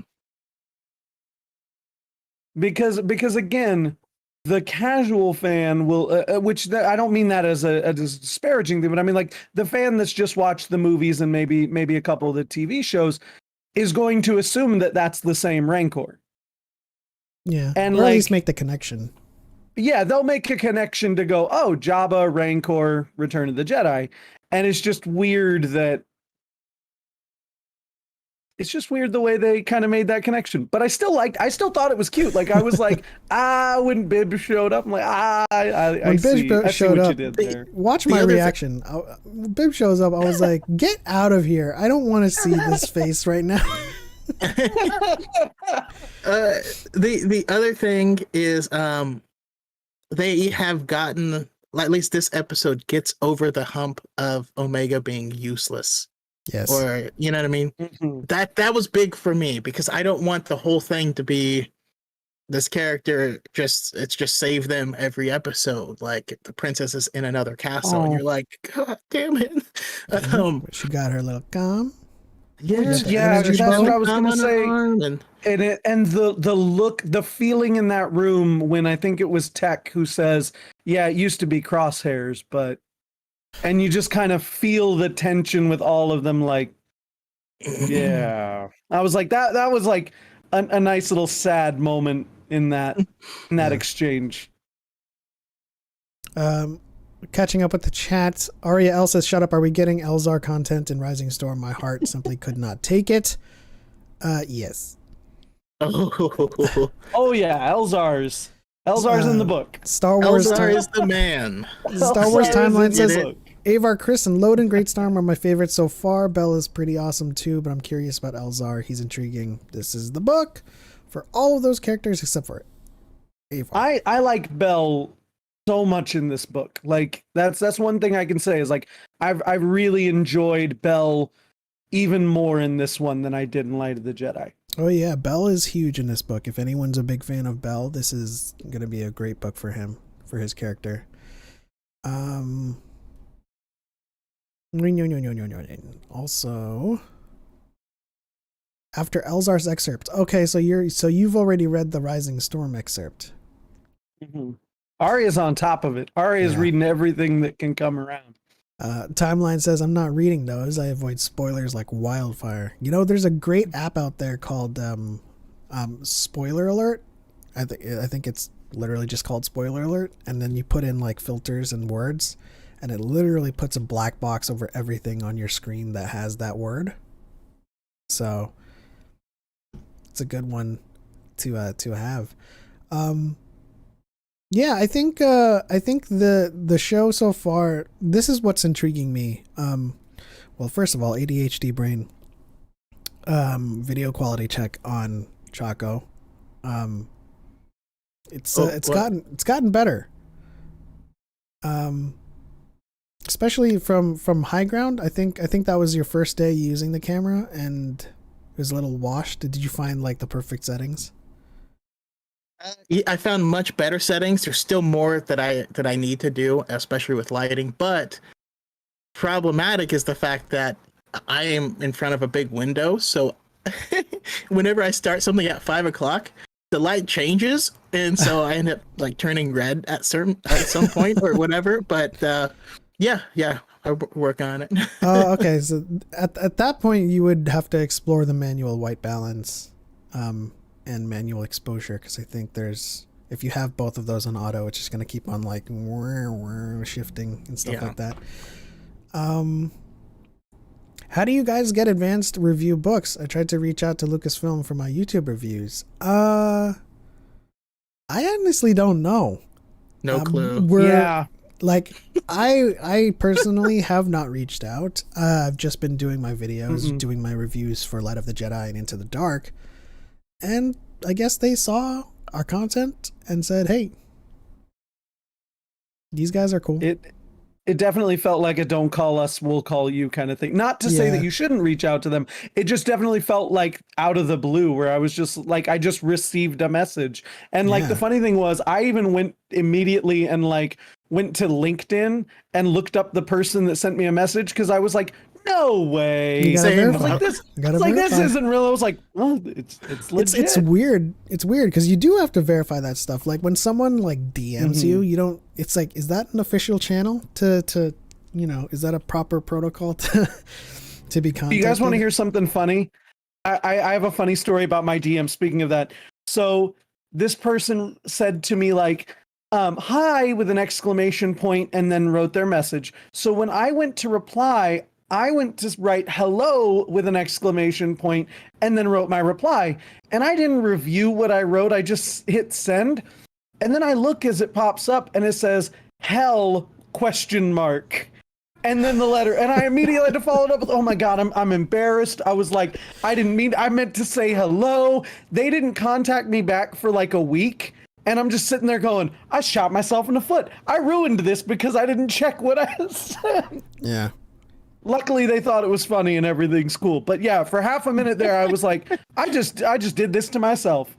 because again, the casual fan will, I don't mean that as a disparaging thing, but I mean like the fan that's just watched the movies and maybe a couple of the TV shows is going to assume that that's the same Rancor. Yeah, And or at like, least make the connection. Yeah, they'll make a connection to go, oh, Jabba, Rancor, Return of the Jedi, and it's just weird the way they kind of made that connection. But I still thought it was cute. Like I was like, when Bib showed up, I'm like, I see what you did there. Watch my reaction. Bib shows up. I was like, get out of here. I don't want to see this face right now. The other thing is, they have gotten, at least this episode gets over the hump of Omega being useless. Yes. Or, you know what I mean? Mm-hmm. That was big for me, because I don't want the whole thing to be this character just save them every episode, like the princess is in another castle and you're like, God damn it. She got her little calm. Yeah, that's what I was gonna say. And the look, the feeling in that room when I think it was Tech who says, yeah, it used to be Crosshairs, and you just kind of feel the tension with all of them, like, yeah. I was like, that was like a nice little sad moment in that exchange. Catching up with the chat, Aria L says, shut up, are we getting Elzar content in Rising Storm? My heart simply could not take it. Yes. Oh yeah, Elzar's in the book. Star Wars Elzar is the man. Star Wars Timeline says, Avar, Chris, and Loden, Great Storm are my favorites so far. Bell is pretty awesome too, but I'm curious about Elzar. He's intriguing. This is the book for all of those characters except for Avar. I like Bell so much in this book. Like that's one thing I can say is like I've really enjoyed Bell even more in this one than I did in Light of the Jedi. Oh yeah, Bell is huge in this book. If anyone's a big fan of Bell, this is going to be a great book for him, for his character. Also, after Elzar's excerpt. Okay, so you've already read the Rising Storm excerpt. Mm-hmm. Arya's on top of it. Arya's reading everything that can come around. Timeline says, I'm not reading those. I avoid spoilers like wildfire. There's a great app out there called Spoiler Alert. I think it's literally just called Spoiler Alert. And then you put in like filters and words, and it literally puts a black box over everything on your screen that has that word. So it's a good one to have. Yeah, I think the show so far, this is what's intriguing me. Well, first of all, ADHD brain video quality check on Choco. It's gotten better. Especially from high ground. I think that was your first day using the camera and it was a little washed. Did you find like the perfect settings? I found much better settings. There's still more that I need to do, especially with lighting. But problematic is the fact that I am in front of a big window. So whenever I start something at 5 o'clock, the light changes, and so I end up like turning red at some point or whatever. But yeah, I work on it. Oh, okay. So at that point, you would have to explore the manual white balance. And manual exposure, because I think if you have both of those on auto, it's just going to keep on like shifting and stuff like that. How do you guys get advanced review books? I tried to reach out to Lucasfilm for my YouTube reviews. I honestly don't know. No clue. Like, I personally have not reached out. I've just been doing my videos, doing my reviews for Light of the Jedi and Into the Dark. And I guess they saw our content and said, hey, these guys are cool. It definitely felt like a "don't call us, we'll call you" kind of thing. Not to say that you shouldn't reach out to them. It just definitely felt like out of the blue, where I was just like, I just received a message. And like the funny thing was, I even went immediately and like went to LinkedIn and looked up the person that sent me a message, because I was like, no way. You gotta verify. I was like, this isn't real. I was like, well, it's legit. It's weird. It's weird because you do have to verify that stuff. Like when someone like DMs you, you don't. It's like, is that an official channel to you know? Is that a proper protocol to be contacted? You guys want to hear something funny? I have a funny story about my DM. Speaking of that, so this person said to me like, hi, with an exclamation point, and then wrote their message. So when I went to reply, I went to write hello with an exclamation point and then wrote my reply. And I didn't review what I wrote. I just hit send. And then I look as it pops up and it says hell ? And then the letter. And I immediately had to follow it up with, oh my God, I'm embarrassed. I was like, I meant to say hello. They didn't contact me back for like a week. And I'm just sitting there going, I shot myself in the foot. I ruined this because I didn't check what I said. Yeah. Luckily, they thought it was funny and everything's cool. But yeah, for half a minute there, I was like, I just did this to myself.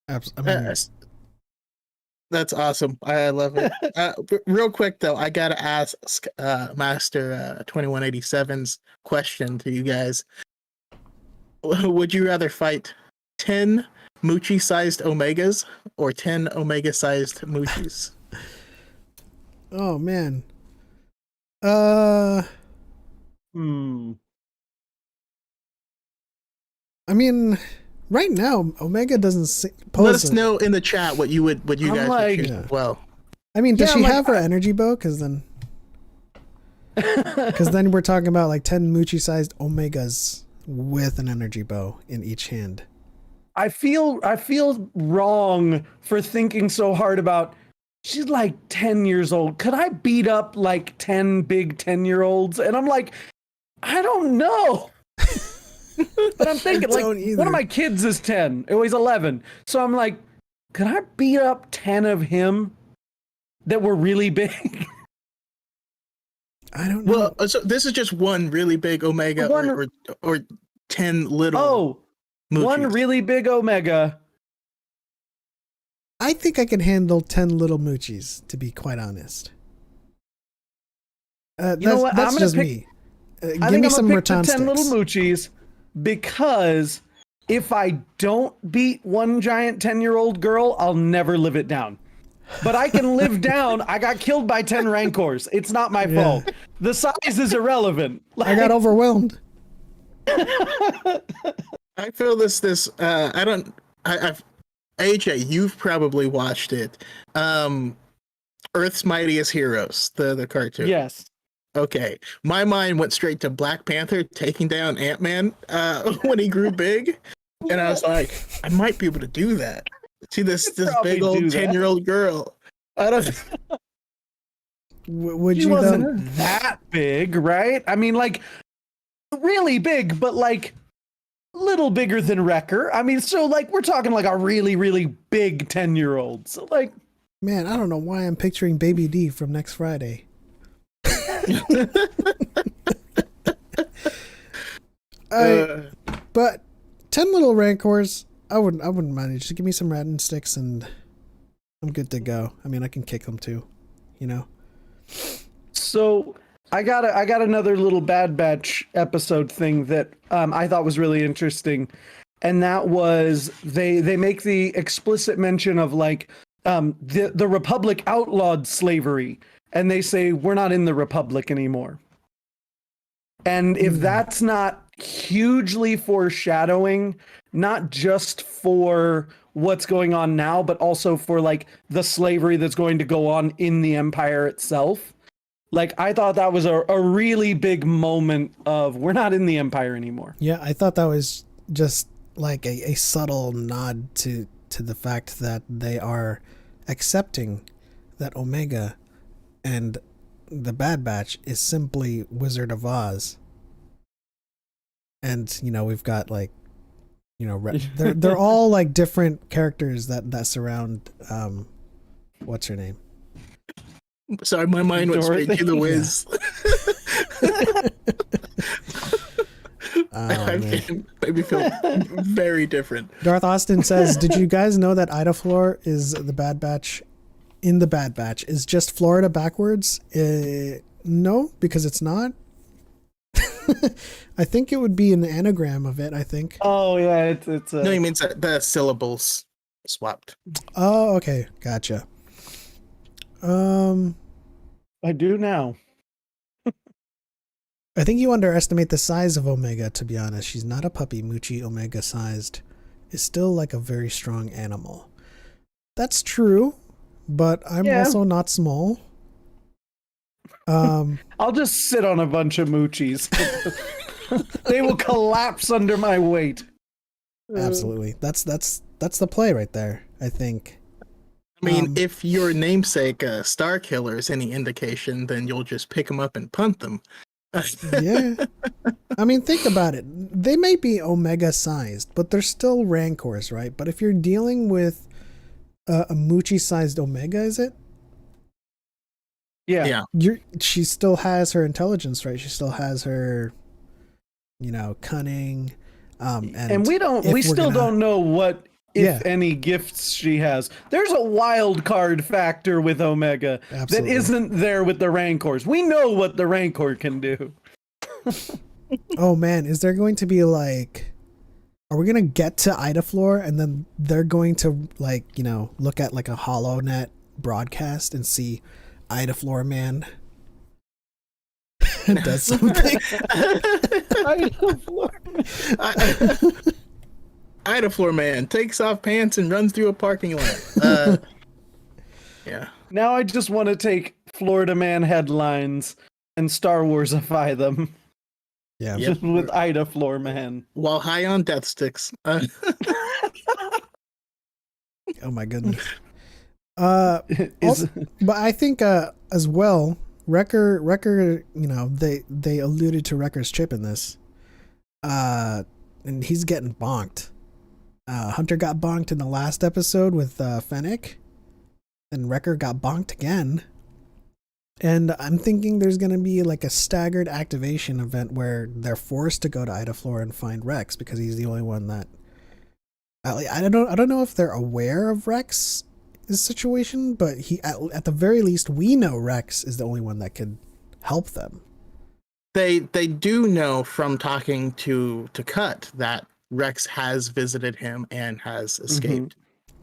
Absolutely. That's awesome. I love it. Real quick though, I gotta ask Master 2187's question to you guys. Would you rather fight 10 Moochie-sized Omegas or 10 Omega-sized Moochies? Oh man. I mean, right now, Omega doesn't pose. Let us know in the chat what you guys would choose. Yeah. Well, I mean, does she have her energy bow? Because then we're talking about like 10 Moochie-sized Omegas with an energy bow in each hand. I feel wrong for thinking so hard about, she's like 10 years old. Could I beat up like 10 big 10-year-olds? And I'm like, I don't know. But I'm thinking like, one of my kids is 10. Oh, he's 11. So I'm like, could I beat up 10 of him that were really big? I don't know. Well, so this is just one really big Omega or 10 little. Oh, Moochies. One really big Omega. I think I can handle 10 little Moochies, to be quite honest. You know what? That's just me. Give me some Raton sticks. 10 little Moochies, because if I don't beat one giant 10-year-old girl, I'll never live it down. But I can live down. I got killed by 10 Rancors. It's not my fault. The size is irrelevant. I got overwhelmed. I feel this I've AJ, you've probably watched it. Earth's Mightiest Heroes, the cartoon. Yes. Okay. My mind went straight to Black Panther taking down Ant-Man when he grew big. And I was like, I might be able to do that. See this big old 10-year-old girl. I don't Would she you wasn't that big, right? I mean, like, really big, but like little bigger than Wrecker. I mean, so like we're talking like a really, really big 10-year-old. So like, man, I don't know why I'm picturing Baby D from Next Friday. But 10 little Rancors, I wouldn't mind. Just give me some Raton sticks and I'm good to go. I mean, I can kick them too, you know. So I got another little Bad Batch episode thing that I thought was really interesting, and that was they make the explicit mention of like the Republic outlawed slavery, and they say we're not in the Republic anymore. And if that's not hugely foreshadowing, not just for what's going on now, but also for like the slavery that's going to go on in the Empire itself. Like, I thought that was a really big moment of we're not in the Empire anymore. Yeah, I thought that was just like a subtle nod to the fact that they are accepting that Omega and the Bad Batch is simply Wizard of Oz. And we've got like they're all like different characters that surround what's her name? Sorry, my mind went straight to the Wiz. I made me feel very different. Darth Austin says, "Did you guys know that Ida Floor is the Bad Batch? In the Bad Batch is just Florida backwards? No, because it's not. I think it would be an anagram of it. I think. Oh yeah, it's no, he means the syllables swapped. Oh, okay, gotcha. I do now. I think you underestimate the size of Omega, to be honest. She's not a puppy. Muchi Omega sized is still like a very strong animal. That's true, but I'm also not small. I'll just sit on a bunch of Moochies. They will collapse under my weight. Absolutely. That's the play right there, I think. I mean, if your namesake Star Killer is any indication, then you'll just pick them up and punt them. Yeah. I mean, think about it. They may be Omega sized, but they're still Rancors, right? But if you're dealing with a Moochie sized Omega, is it? Yeah. She still has her intelligence, right? She still has her, cunning. And we still don't know what, if any, gifts she has. There's a wild card factor with Omega that isn't there with the Rancors. We know what the Rancor can do. Oh man, is there going to be like, are we going to get to Ida Floor and then they're going to like, look at like a HoloNet broadcast and see Ida Floor Man does something? Ida Floor. Ida Floor Man takes off pants and runs through a parking lot. Yeah. Now I just want to take Florida Man headlines and Star Warsify them. Yeah. Just with Ida Floor Man. While high on death sticks. Oh my goodness. Also, but I think as well, Wrecker, they alluded to Wrecker's chip in this. And he's getting bonked. Hunter got bonked in the last episode with Fennec, and Wrecker got bonked again. And I'm thinking there's going to be like a staggered activation event where they're forced to go to Ida Floor and find Rex because he's the only one that I don't know if they're aware of Rex's situation, but he at the very least we know Rex is the only one that could help them. They do know from talking to Cut that Rex has visited him and has escaped.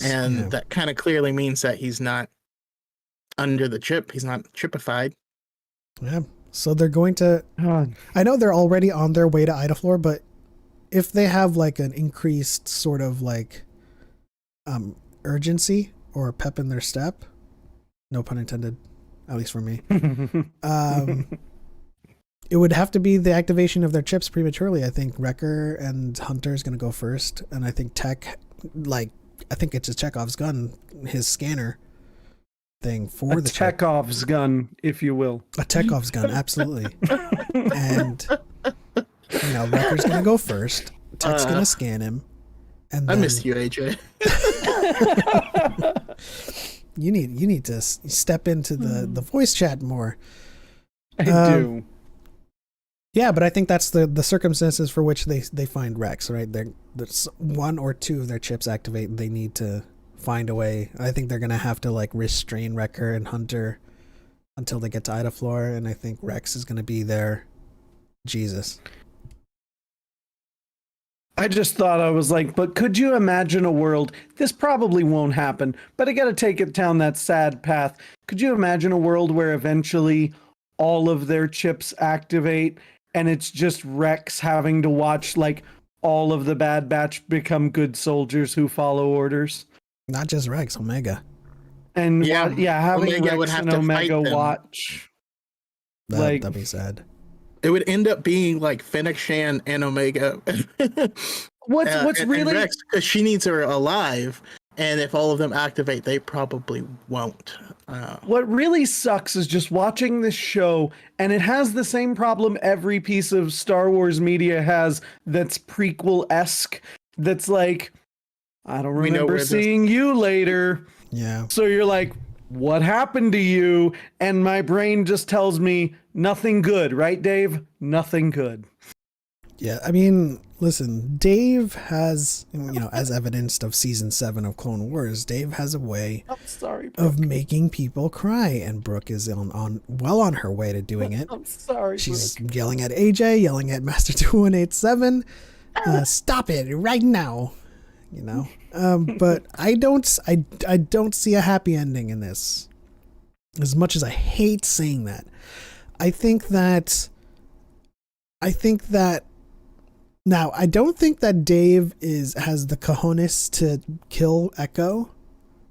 And that kind of clearly means that he's not under the chip. He's not chipified. Yeah. So they're going to I know they're already on their way to Ida Floor, but if they have like an increased sort of like urgency or a pep in their step, no pun intended, at least for me, it would have to be the activation of their chips prematurely. I think Wrecker and Hunter is going to go first, and I think Tech, I think it's a Chekhov's gun, his scanner thing for the Chekhov's gun, if you will. A Chekhov's gun, absolutely. And Wrecker's going to go first. Tech's going to scan him. And I missed you, AJ. You need to step into the voice chat more. I do. Yeah, but I think that's the circumstances for which they find Rex, right? There's one or two of their chips activate and they need to find a way. I think they're going to have to like restrain Wrecker and Hunter until they get to Ida Floor, and I think Rex is going to be there. Jesus. I just thought, I was like, but could you imagine a world, this probably won't happen, but I got to take it down that sad path. Could you imagine a world where eventually all of their chips activate and it's just Rex having to watch like all of the Bad Batch become good soldiers who follow orders? Not just Rex, Omega. And having Omega Rex would have and to Omega fight them. watch. That'd be sad. It would end up being like Fennec Shan and Omega. What's really Rex, because she needs her alive, And if all of them activate, they probably won't. What really sucks is just watching this show, and it has the same problem every piece of Star Wars media has that's prequel-esque. That's like, I don't remember seeing you later. Yeah. So you're like, what happened to you? And my brain just tells me nothing good, right, Dave? Nothing good. Yeah, I mean, listen, Dave has, as evidenced of season 7 of Clone Wars, Dave has a way of making people cry, and Brooke is well on her way to doing it. I'm sorry, She's Brooke. yelling at AJ, yelling at Master 2187. Stop it right now. But I don't see a happy ending in this. As much as I hate saying that, I think that now I don't think that Dave has the cojones to kill Echo,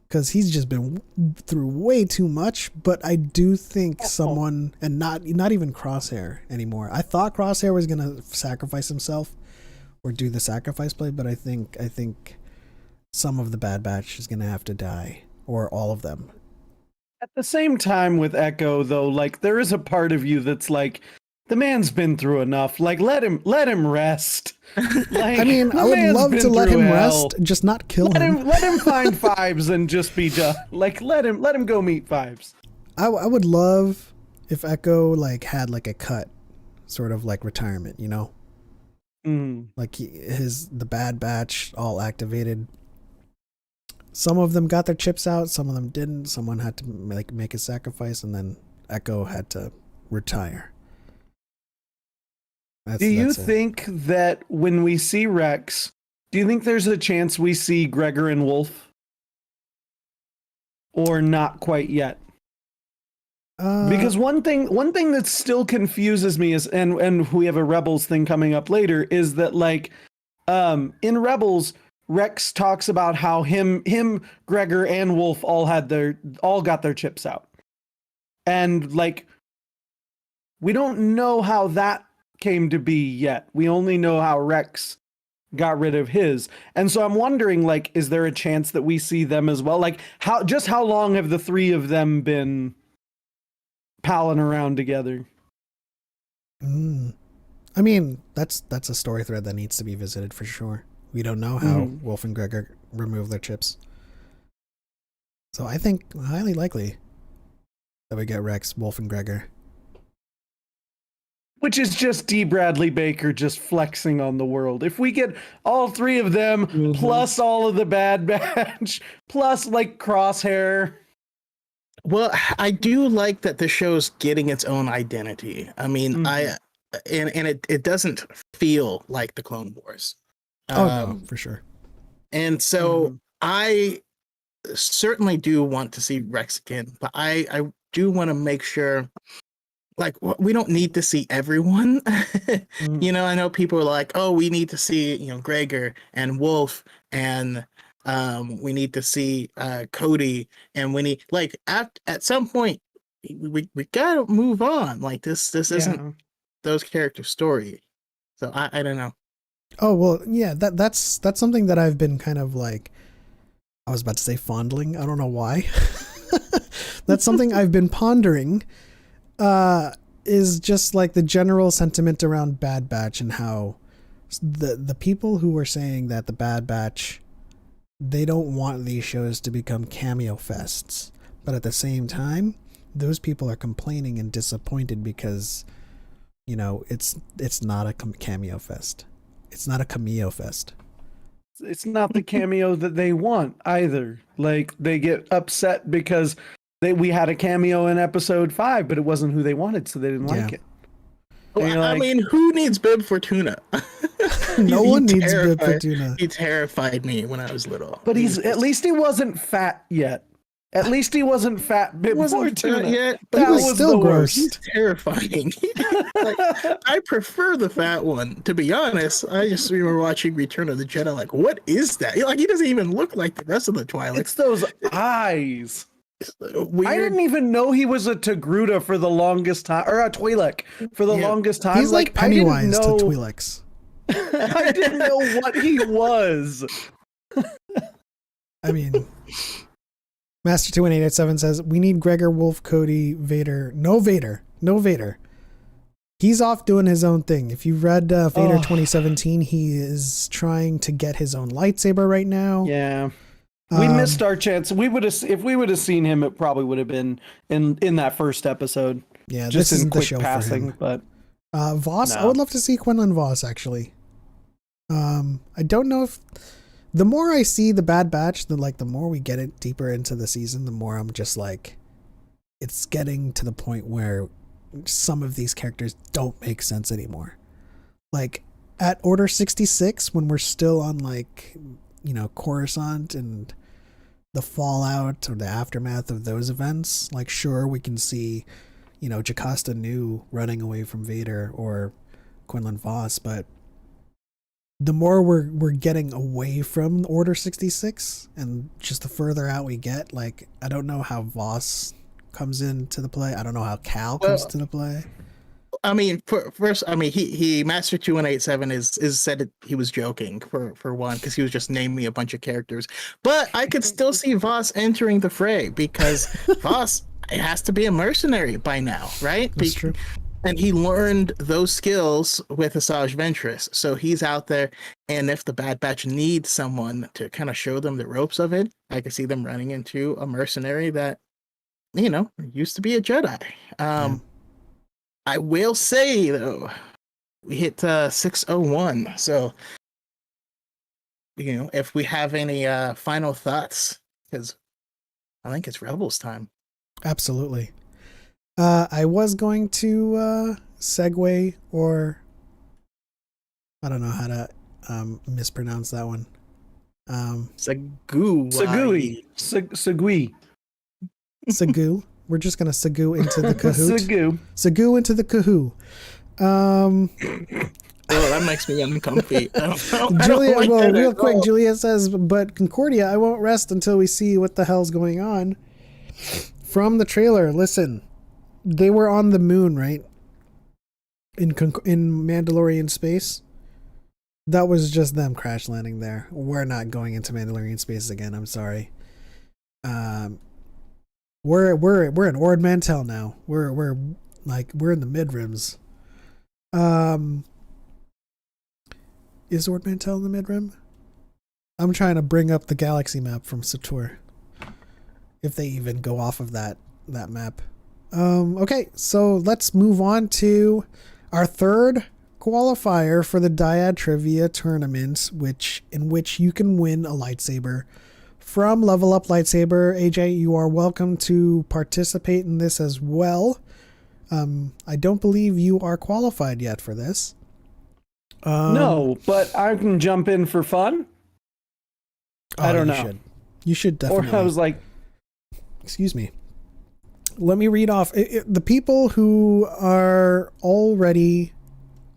because he's just been through way too much. But I do think someone, and not even Crosshair anymore. I thought Crosshair was gonna sacrifice himself or do the sacrifice play, but I think some of the Bad Batch is gonna have to die, or all of them. At the same time with Echo, though, like, there is a part of you that's like, the man's been through enough. Like, let him rest. Like, I mean, I would love to let him rest, just not kill him. Let him find Fives and just be like, let him go meet Fives. I would love if Echo had a cut, sort of like retirement, like the Bad Batch all activated. Some of them got their chips out, some of them didn't. Someone had to make a sacrifice, and then Echo had to retire. Do you think that when we see Rex, do you think there's a chance we see Gregor and Wolf? Or not quite yet? Because one thing that still confuses me is, and we have a Rebels thing coming up later, is that in Rebels, Rex talks about how him, Gregor, and Wolf all got their chips out. And we don't know how that came to be yet. We only know how Rex got rid of his. And so I'm wondering, is there a chance that we see them as well? How long have the three of them been palling around together? I mean, that's a story thread that needs to be visited for sure. We don't know how Wolf and Gregor removed their chips. So I think highly likely that we get Rex, Wolf, and Gregor. Which is just D. Bradley Baker just flexing on the world. If we get all three of them, plus all of the Bad Batch, plus Crosshair. Well, I do like that the show's getting its own identity. I mean, it doesn't feel like the Clone Wars. No, for sure. And so I certainly do want to see Rex again, but I do want to make sure, we don't need to see everyone. I know people are like, oh, we need to see, Gregor and Wolf, and we need to see Cody, and we need at some point we gotta move on. This isn't those characters' story. So I don't know. Oh well, yeah, that's something that I've been kind of I was about to say fondling. I don't know why. That's something I've been pondering. Is just the general sentiment around Bad Batch, and how the people who are saying that the Bad Batch, they don't want these shows to become cameo fests, but at the same time, those people are complaining and disappointed because, it's not a cameo fest. It's not a cameo fest. It's not the cameo that they want either. They get upset because we had a cameo in episode 5, but it wasn't who they wanted, so they didn't like it. Well, I mean, who needs Bib Fortuna? No one needs Bib Fortuna. He terrified me when I was little. But at least he wasn't fat yet. At least he wasn't fat Bib Fortuna yet. But he was still gross. He's terrifying. I prefer the fat one, to be honest. I just remember watching Return of the Jedi, what is that? He doesn't even look like the rest of the Twi'leks. It's those eyes. Weird. I didn't even know he was a Togruta for the longest time, or a Twi'lek for the longest time. He's like Pennywise to Twi'leks. I didn't know what he was. I mean, Master 21887 says we need Gregor, Wolf, Cody, Vader. No Vader. No Vader. He's off doing his own thing. If you read Vader 2017, he is trying to get his own lightsaber right now. Yeah. We missed our chance. We would have, if we would have seen him, it probably would have been in that first episode. Yeah, just this in isn't quick the show passing. for him. But Voss, no. I would love to see Quinlan Voss actually. I don't know if the more I see the Bad Batch, the more we get it deeper into the season, the more I'm just like, it's getting to the point where some of these characters don't make sense anymore. Like at Order 66, when we're still on like, Coruscant and the fallout or the aftermath of those events, like sure we can see, Jocasta Nu running away from Vader or Quinlan Voss, but the more we're getting away from Order 66 and just the further out we get, like I don't know how Voss comes into the play. I don't know how Cal comes to the play. I mean, first, he Master 2187 is said that he was joking for one, because he was just naming me a bunch of characters. But I could still see Voss entering the fray, because Voss has to be a mercenary by now, right? That's true. And he learned those skills with Asajj Ventress, so he's out there. And if the Bad Batch needs someone to kind of show them the ropes of it, I could see them running into a mercenary that, used to be a Jedi. I will say, though, we hit 6:01. So, if we have any final thoughts, because I think it's Rebels time. Absolutely. I was going to segue, or I don't know how to mispronounce that one. Sagui. Sagu. We're just gonna Sagu into the Kahoot. Sagu into the Kahoo. Oh, that makes me uncomfy. Julia, real quick, Julia says, but Concordia, I won't rest until we see what the hell's going on. From the trailer, listen, they were on the moon, right? In Mandalorian space. That was just them crash landing there. We're not going into Mandalorian space again. I'm sorry. We're in Ord Mantell now. We're in the mid-rims. Is Ord Mantell in the mid-rim? I'm trying to bring up the galaxy map from Sator. If they even go off of that map. Okay, so let's move on to our third qualifier for the Dyad Trivia Tournament, in which you can win a lightsaber from Level Up Lightsaber. AJ, you are welcome to participate in this as well. I don't believe you are qualified yet for this. No, but I can jump in for fun. I don't know. You should definitely. Or I was like, excuse me. Let me read off the people who are already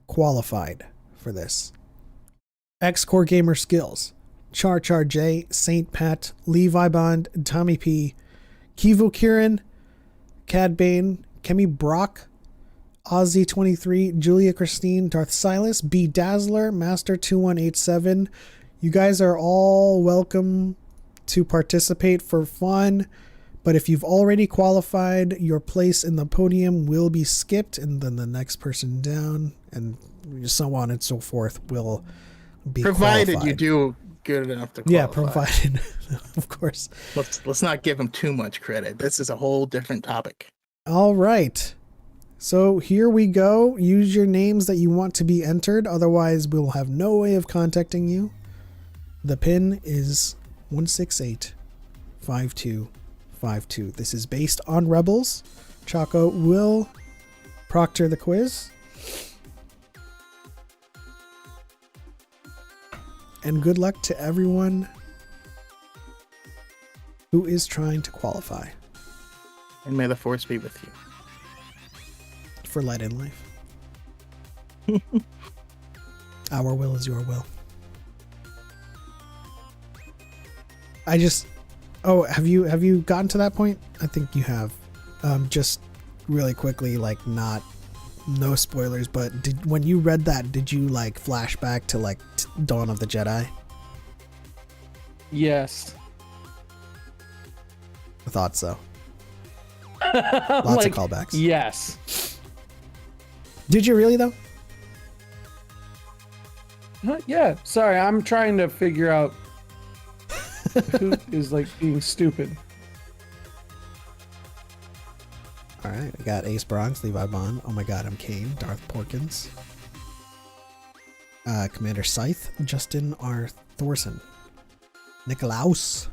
qualified for this. X-Core Gamer Skills, Char J, Saint Pat, Levi Bond, Tommy P, Kivu Kieran, Cad Bane, Kemi Brock, Ozzy23, Julia Christine, Darth Silas, B Dazzler, Master 2187. You guys are all welcome to participate for fun. But if you've already qualified, your place in the podium will be skipped, and then the next person down, and so on and so forth, will be provided qualified. You do good enough to qualify. Yeah, provided, of course. Let's not give him too much credit. This is a whole different topic. All right. So here we go. Use your names that you want to be entered. Otherwise, we'll have no way of contacting you. The pin is 1685252. This is based on Rebels. Choco will proctor the quiz. And good luck to everyone who is trying to qualify. And may the force be with you. For light in life. Our will is your will. Have you gotten to that point? I think you have. Just really quickly, no spoilers, but when you read that, did you flash back to Dawn of the Jedi? yes. I thought so. Lots of callbacks. Yes. Did you really though? Yeah. Sorry, I'm trying to figure out who is like being stupid. All right, we got Ace Bronx, Levi Bond. Oh my God, I'm Kane, Darth Porkins. Commander Scythe, Justin R. Thorson. Nikolaus.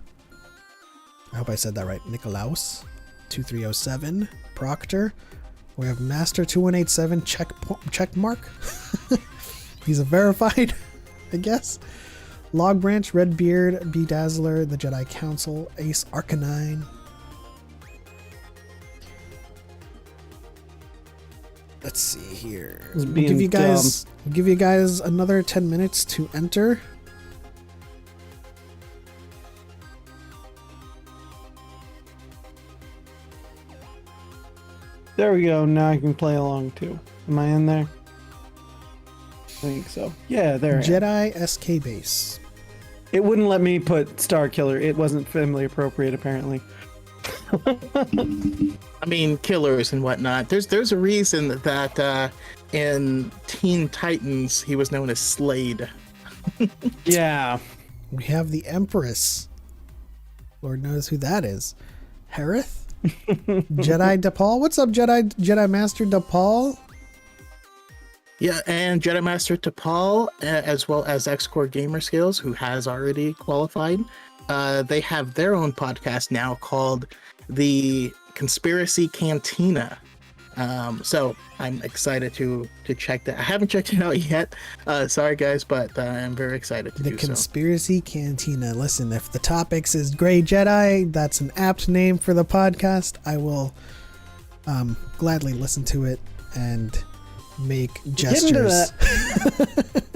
I hope I said that right. Nikolaus. 2307. Proctor. We have Master 2187 check mark. He's a verified, I guess. Log Branch, Redbeard, Bedazzler, the Jedi Council, Ace Arcanine. Let's see here. We'll give you guys another 10 minutes to enter. There we go. Now I can play along too. Am I in there? I think so. Yeah, there. Jedi SK base. It wouldn't let me put Star Killer. It wasn't family appropriate, apparently. I mean, killers and whatnot. There's a reason that in Teen Titans he was known as Slade. Yeah. We have the Empress. Lord knows who that is. Harith? Jedi DePaul? What's up, Jedi Master DePaul? Yeah, and Jedi Master T'Pol, as well as X-Core Gamer Skills, who has already qualified. They have their own podcast now called The Conspiracy Cantina. So I'm excited to check that. I haven't checked it out yet. Sorry guys, but I'm very excited to do so. The Conspiracy Cantina. Listen, if the topics is Grey Jedi, that's an apt name for the podcast. I will gladly listen to it and make gestures.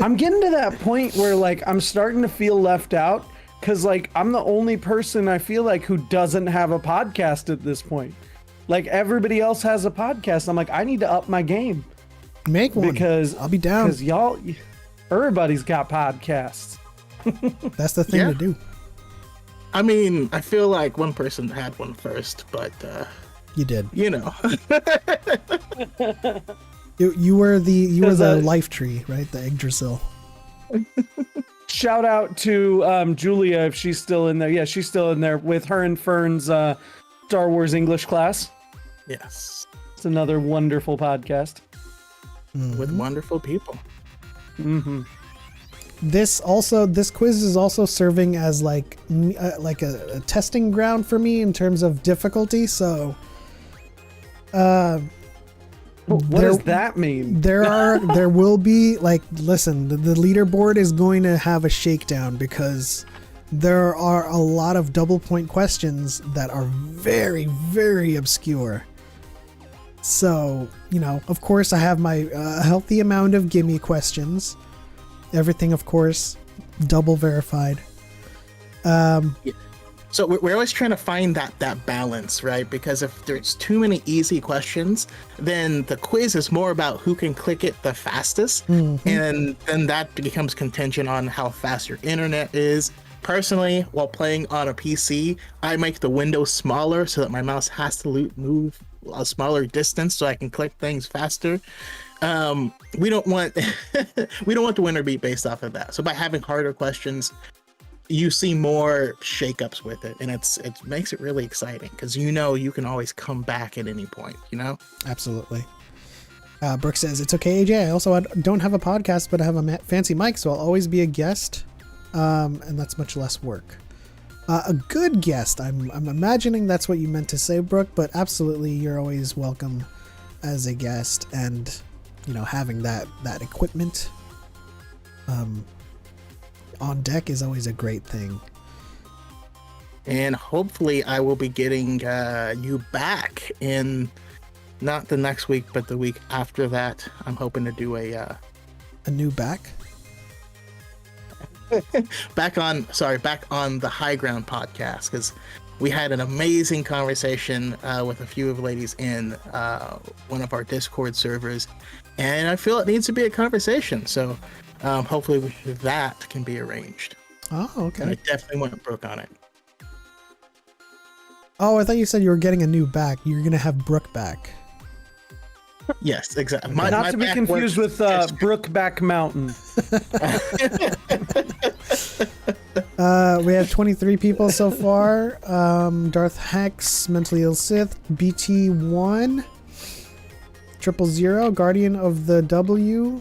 I'm getting to that point where like I'm starting to feel left out because like I'm the only person I feel like who doesn't have a podcast at this point. Like everybody else has a podcast. I'm like, I need to up my game. Make one because I'll be down. Because everybody's got podcasts. That's the thing to do. I mean, I feel like one person had one first, but you did. You know. You were the life tree, right? The Yggdrasil. Shout out to Julia if she's still in there. Yeah, she's still in there with her and Fern's Star Wars English class. Yes. It's another wonderful podcast. Mm-hmm. With wonderful people. Mm-hmm. This quiz is also serving as like a testing ground for me in terms of difficulty. So, what does that mean? There will be listen, the leaderboard is going to have a shakedown because there are a lot of double point questions that are very, very obscure. So, of course I have my healthy amount of gimme questions. Everything, of course, double verified. Yeah. So we're always trying to find that balance, right? Because if there's too many easy questions, then the quiz is more about who can click it the fastest. Mm-hmm. And then that becomes contingent on how fast your internet is. Personally, while playing on a PC, I make the window smaller so that my mouse has to move a smaller distance so I can click things faster. We don't want the winner beat based off of that. So by having harder questions, you see more shakeups with it, and it makes it really exciting because you can always come back at any point. Absolutely. Brooke says it's okay, AJ. I don't have a podcast, but I have a fancy mic, so I'll always be a guest, and that's much less work. A good guest. I'm imagining that's what you meant to say, Brooke, but absolutely, you're always welcome as a guest, and having that equipment on deck is always a great thing. And hopefully I will be getting you back in not the next week, but the week after that. I'm hoping to do a new back on the High Ground podcast, because we had an amazing conversation with a few of the ladies in one of our Discord servers, and I feel it needs to be a conversation. So hopefully that can be arranged. Oh, okay. And I definitely want Brooke on it. Oh, I thought you said you were getting a new back. You're gonna have Brooke back. Yes, exactly. Not to be confused with Brookback Mountain. We have 23 people so far. Darth Hex, Mentally Ill Sith, BT1, 000, Guardian of the W.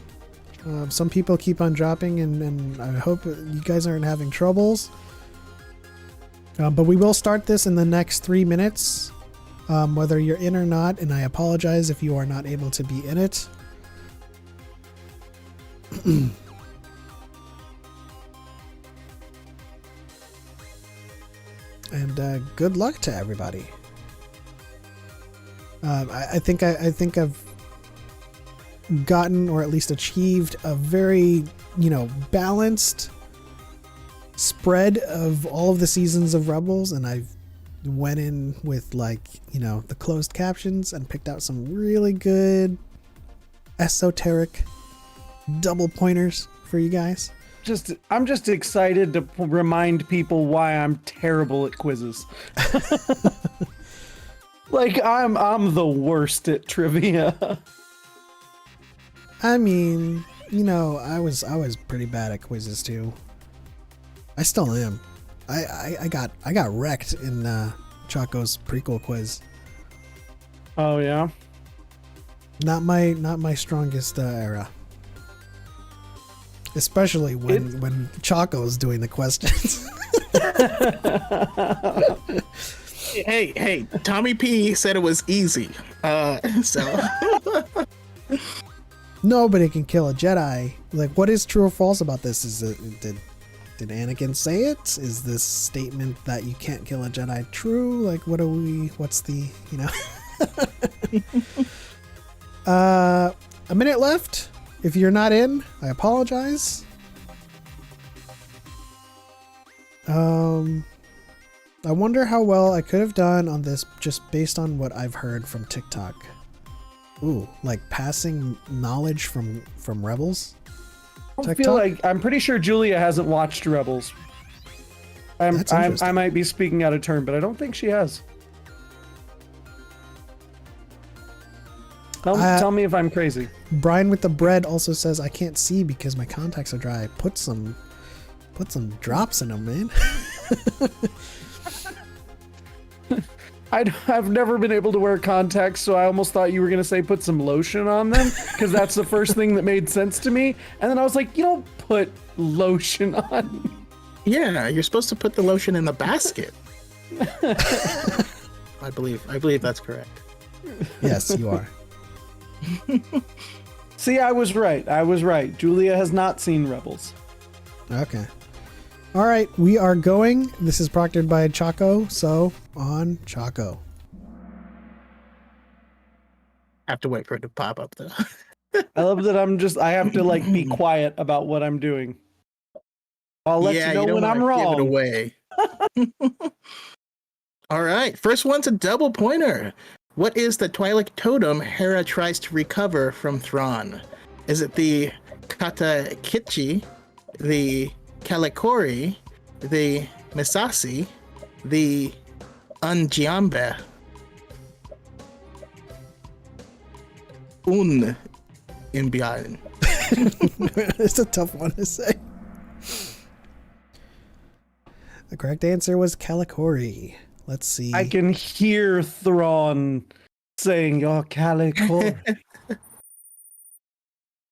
Some people keep on dropping, and I hope you guys aren't having troubles. But we will start this in the next 3 minutes. Whether you're in or not, and I apologize if you are not able to be in it. And good luck to everybody. I think I've gotten, or at least achieved, a very, balanced spread of all of the seasons of Rebels, and I've went in with the closed captions and picked out some really good esoteric double pointers for you guys. I'm just excited to remind people why I'm terrible at quizzes. I'm the worst at trivia. I mean, I was pretty bad at quizzes too. I still am. I got wrecked in Choco's prequel quiz. Oh yeah. Not my strongest era. Especially when Choco's doing the questions. Hey, Tommy P said it was easy. So Nobody can kill a Jedi. What is true or false about this? Did Anakin say it? Is this statement that you can't kill a Jedi true? What's the, a minute left. If you're not in, I apologize. I wonder how well I could have done on this just based on what I've heard from TikTok. Ooh, passing knowledge from Rebels? I'm pretty sure Julia hasn't watched Rebels. I might be speaking out of turn, but I don't think she has. Tell me if I'm crazy. Brian with the bread also says, I can't see because my contacts are dry. Put some drops in them, man. I've never been able to wear contacts, so I almost thought you were going to say put some lotion on them, because that's the first thing that made sense to me. And then I was like, you don't put lotion on. Yeah, you're supposed to put the lotion in the basket. I believe that's correct. Yes, you are. See, I was right. Julia has not seen Rebels. Okay. All right, we are going. This is proctored by Choco, so on Choco. Have to wait for it to pop up though. I love that I have to be quiet about what I'm doing. I'll let you know when I'm wrong. Give it away. All right, first one's a double pointer. What is the Twi'lek totem Hera tries to recover from Thrawn? Is it the Katakichi, the Kalikori, the Misasi, the Unjiambe? Imbian. It's a tough one to say. The correct answer was Kalikori. Let's see. I can hear Thrawn saying, "Your Kalikori."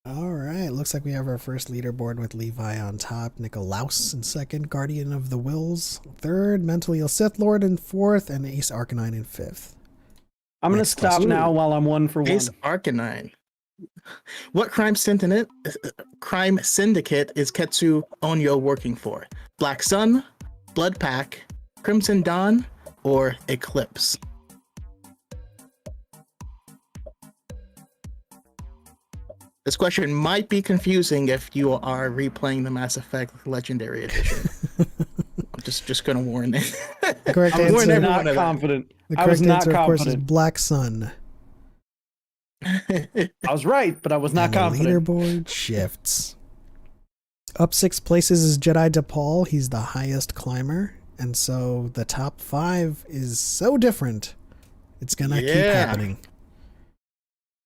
All right, looks like we have our first leaderboard with Levi on top, Nicolaus in second, Guardian of the Wills third, Mentally Ill Sith Lord in fourth, and Ace Arcanine in fifth. I'm going to stop now while I'm 1 for 1. Ace Arcanine. What crime syndicate is Ketsu Onyo working for? Black Sun, Blood Pack, Crimson Dawn, or Eclipse? This question might be confusing if you are replaying the Mass Effect Legendary Edition. I'm just gonna warn it. The correct I was answer, not confident. the I was correct not answer, of course, is confident. Black Sun. I was right, but I was not And confident. the leaderboard shifts. Up 6 places is Jedi DePaul. He's the highest climber. And so the top 5 is so different. It's gonna keep Yeah. happening.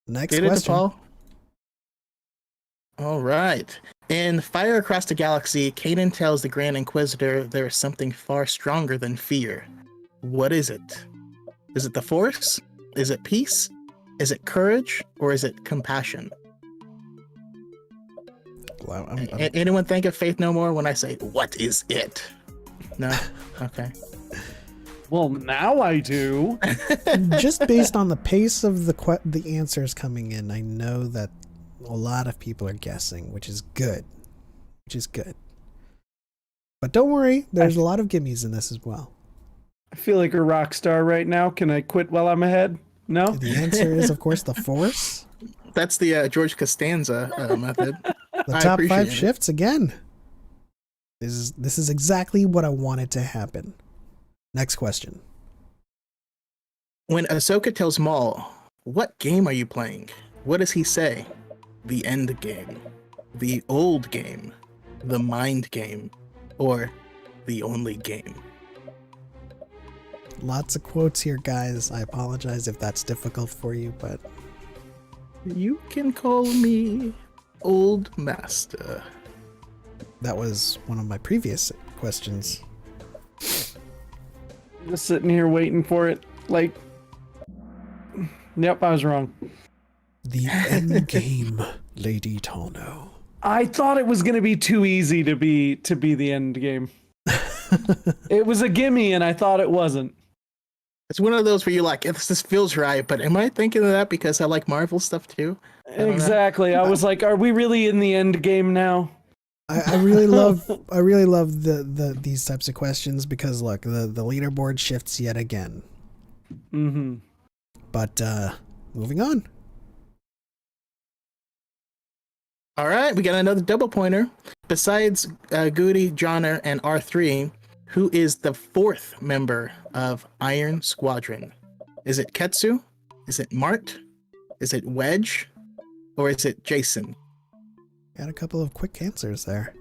Next Get it, question. Paul? All right. In Fire Across the Galaxy, Kanan tells the Grand Inquisitor there is something far stronger than fear. What is it? Is it the Force? Is it peace? Is it courage? Or is it compassion? Wow, Anyone think of Faith No More when I say, what is it? No? Okay. Well, now I do. just based on the pace of the answers coming in, I know that a lot of people are guessing, which is good. But don't worry, there's a lot of gimmies in this as well. I feel like a rock star right now. Can I quit while I'm ahead? No? The answer is, of course, the Force. That's the George Costanza method. The I top appreciate 5 it. shifts again. This is exactly what I wanted to happen. Next question. When Ahsoka tells Maul, what game are you playing? What does he say? The end game, the old game, the mind game, or the only game? Lots of quotes here, guys. I apologize if that's difficult for you, but You can call me Old Master. that was one of my previous questions. Just sitting here waiting for it. Like, yep, I was wrong. The end game, Lady Tano. I thought it was gonna be too easy to be the end game. It was a gimme, and I thought it wasn't. It's one of those where you're like, this feels right, but am I thinking of that because I like Marvel stuff too? don't know. Exactly. I was like, are we really in the end game now? I really love the these types of questions because look, the leaderboard shifts yet again. Mm-hmm. But moving on. All right, we got another double pointer. Besides Goody, Johnner, and R3, who is the 4th member of Iron Squadron? Is it Ketsu? Is it Mart? Is it Wedge? Or is it Jason? Got a couple of quick answers there.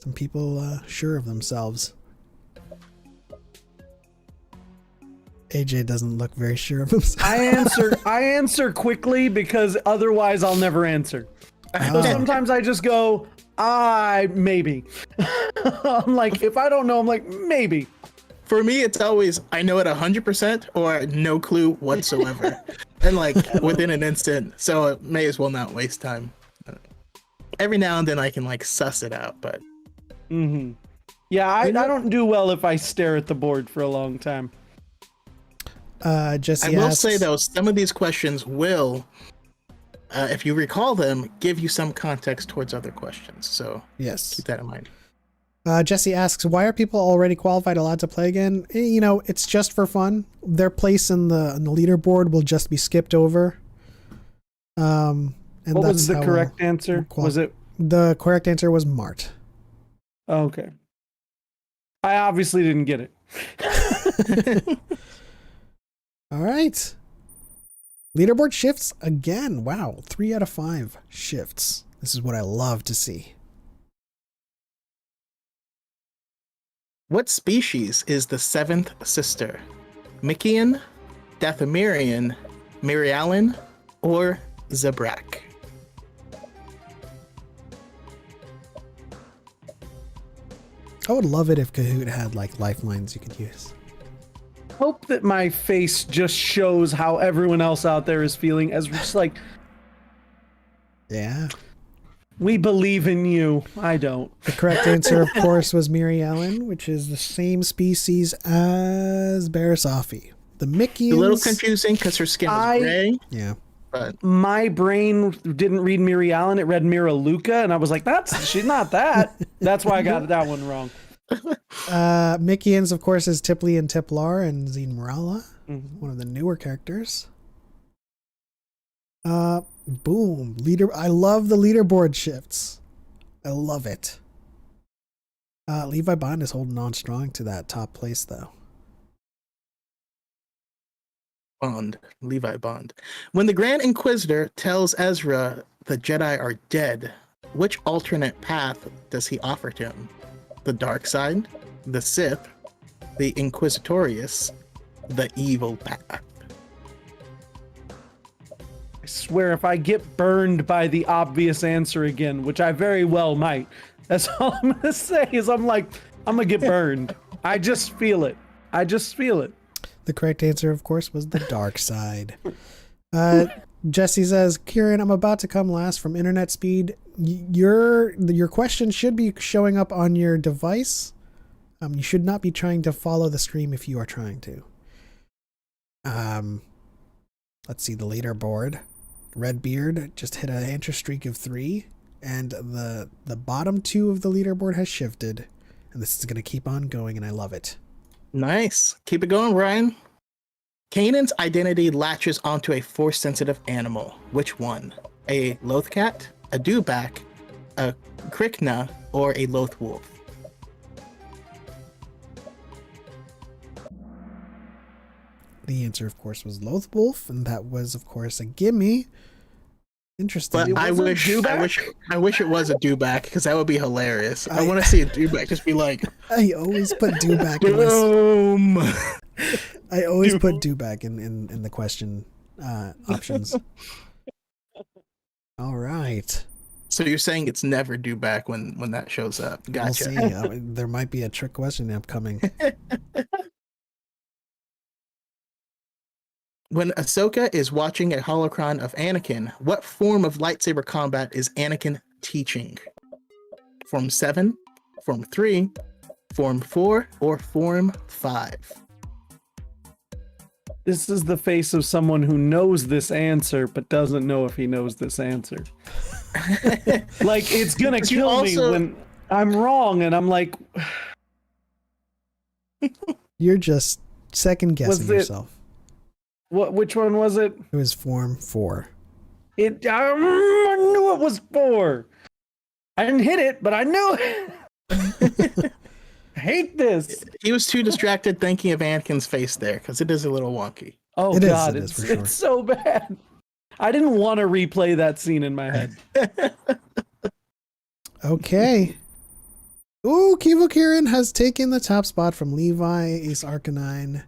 Some people sure of themselves. AJ doesn't look very sure of himself. I answer quickly because otherwise I'll never answer. So sometimes I just go, maybe. I'm like, if I don't know, I'm like, maybe. For me, it's always, I know it 100% or no clue whatsoever. And like within an instant, so it may as well not waste time. Every now and then I can like suss it out, but Mm-hmm. Yeah, I don't do well if I stare at the board for a long time. Jesse I will asks, say though, some of these questions will, if you recall them, give you some context towards other questions. So yes. keep that in mind. Jesse asks, why are people already qualified allowed to play again? You know, it's just for fun. Their place in the leaderboard will just be skipped over. And What was that's the how correct answer? Was it? The correct answer was Mart. Oh, okay. I obviously didn't get it. All right. Leaderboard shifts again. Wow. 3 out of 5 shifts. This is what I love to see. What species is the 7th sister? Mikian, Dathomirian, Mirialan, or Zabrak? I would love it if Kahoot had like lifelines you could use. Hope that my face just shows how everyone else out there is feeling, as just like, Yeah. we believe in you. I don't. The correct answer, of course, was Miri Ellen, which is the same species as Barasafi. The Mickeyans. A little confusing because her skin was gray, Yeah. but My brain didn't read Miri Allen, it read Mira Luca, and I was like, she's not that. That's why I got that one wrong. Mickeyans, of course, is Tipley and Tiplar and Zine Morala, one of the newer characters. Boom. I love the leaderboard shifts. I love it. Levi Bond is holding on strong to that top place, though. Levi Bond. When the Grand Inquisitor tells Ezra the Jedi are dead, which alternate path does he offer to him? The dark side, the Sith, the Inquisitorius the evil path? I swear, if I get burned by the obvious answer again, which I very well might, that's all I'm gonna say is I'm gonna get burned. I just feel it. I just feel it. The correct answer, of course, was the dark side. Jesse says, Kieran, I'm about to come last from internet speed. Your question should be showing up on your device. You should not be trying to follow the stream if you are trying to. Let's see the leaderboard. Redbeard just hit an answer streak of 3, and the bottom 2 of the leaderboard has shifted, and this is going to keep on going, and I love it. Nice. Keep it going, Ryan. Kanan's identity latches onto a force-sensitive animal. Which one? A lothcat, a dewback, a krykna, or a loth wolf? The answer, of course, was loth wolf, and that was, of course, a gimme. Interesting. But I wish it was a dewback, because that would be hilarious. I want to see a dewback just be like, I always put dewback in boom. I always put dewback in the question options. All right. So you're saying it's never dewback when that shows up? Gotcha. We'll see. There might be a trick question upcoming. When Ahsoka is watching a holocron of Anakin, what form of lightsaber combat is Anakin teaching? Form 7, Form 3, Form 4, or Form 5? This is the face of someone who knows this answer, but doesn't know if he knows this answer. Like, it's gonna kill me when I'm wrong, and I'm like... You're just second guessing yourself. Which one was it? It was Form 4. I knew it was 4. I didn't hit it, but I knew it. I hate this. He was too distracted thinking of Anakin's face there, because it is a little wonky. Oh God, it's so bad. I didn't want to replay that scene in my head. Okay. Ooh, Kivo Kieran has taken the top spot from Levi, Ace Arcanine.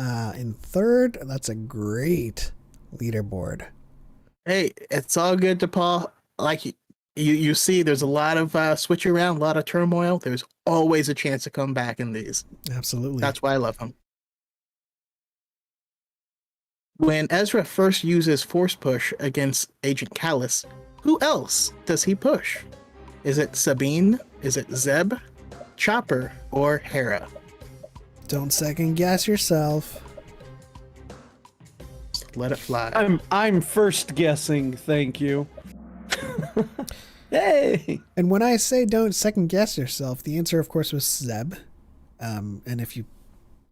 In 3rd, that's a great leaderboard. Hey, it's all good to Paul. Like you see, there's a lot of switch around, a lot of turmoil. There's always a chance to come back in these. Absolutely. That's why I love him. When Ezra first uses Force Push against Agent Kallus, who else does he push? Is it Sabine? Is it Zeb, Chopper, or Hera? Don't second guess yourself. Just let it fly. I'm first guessing, thank you. Hey! And when I say don't second guess yourself, the answer, of course, was Zeb. And if you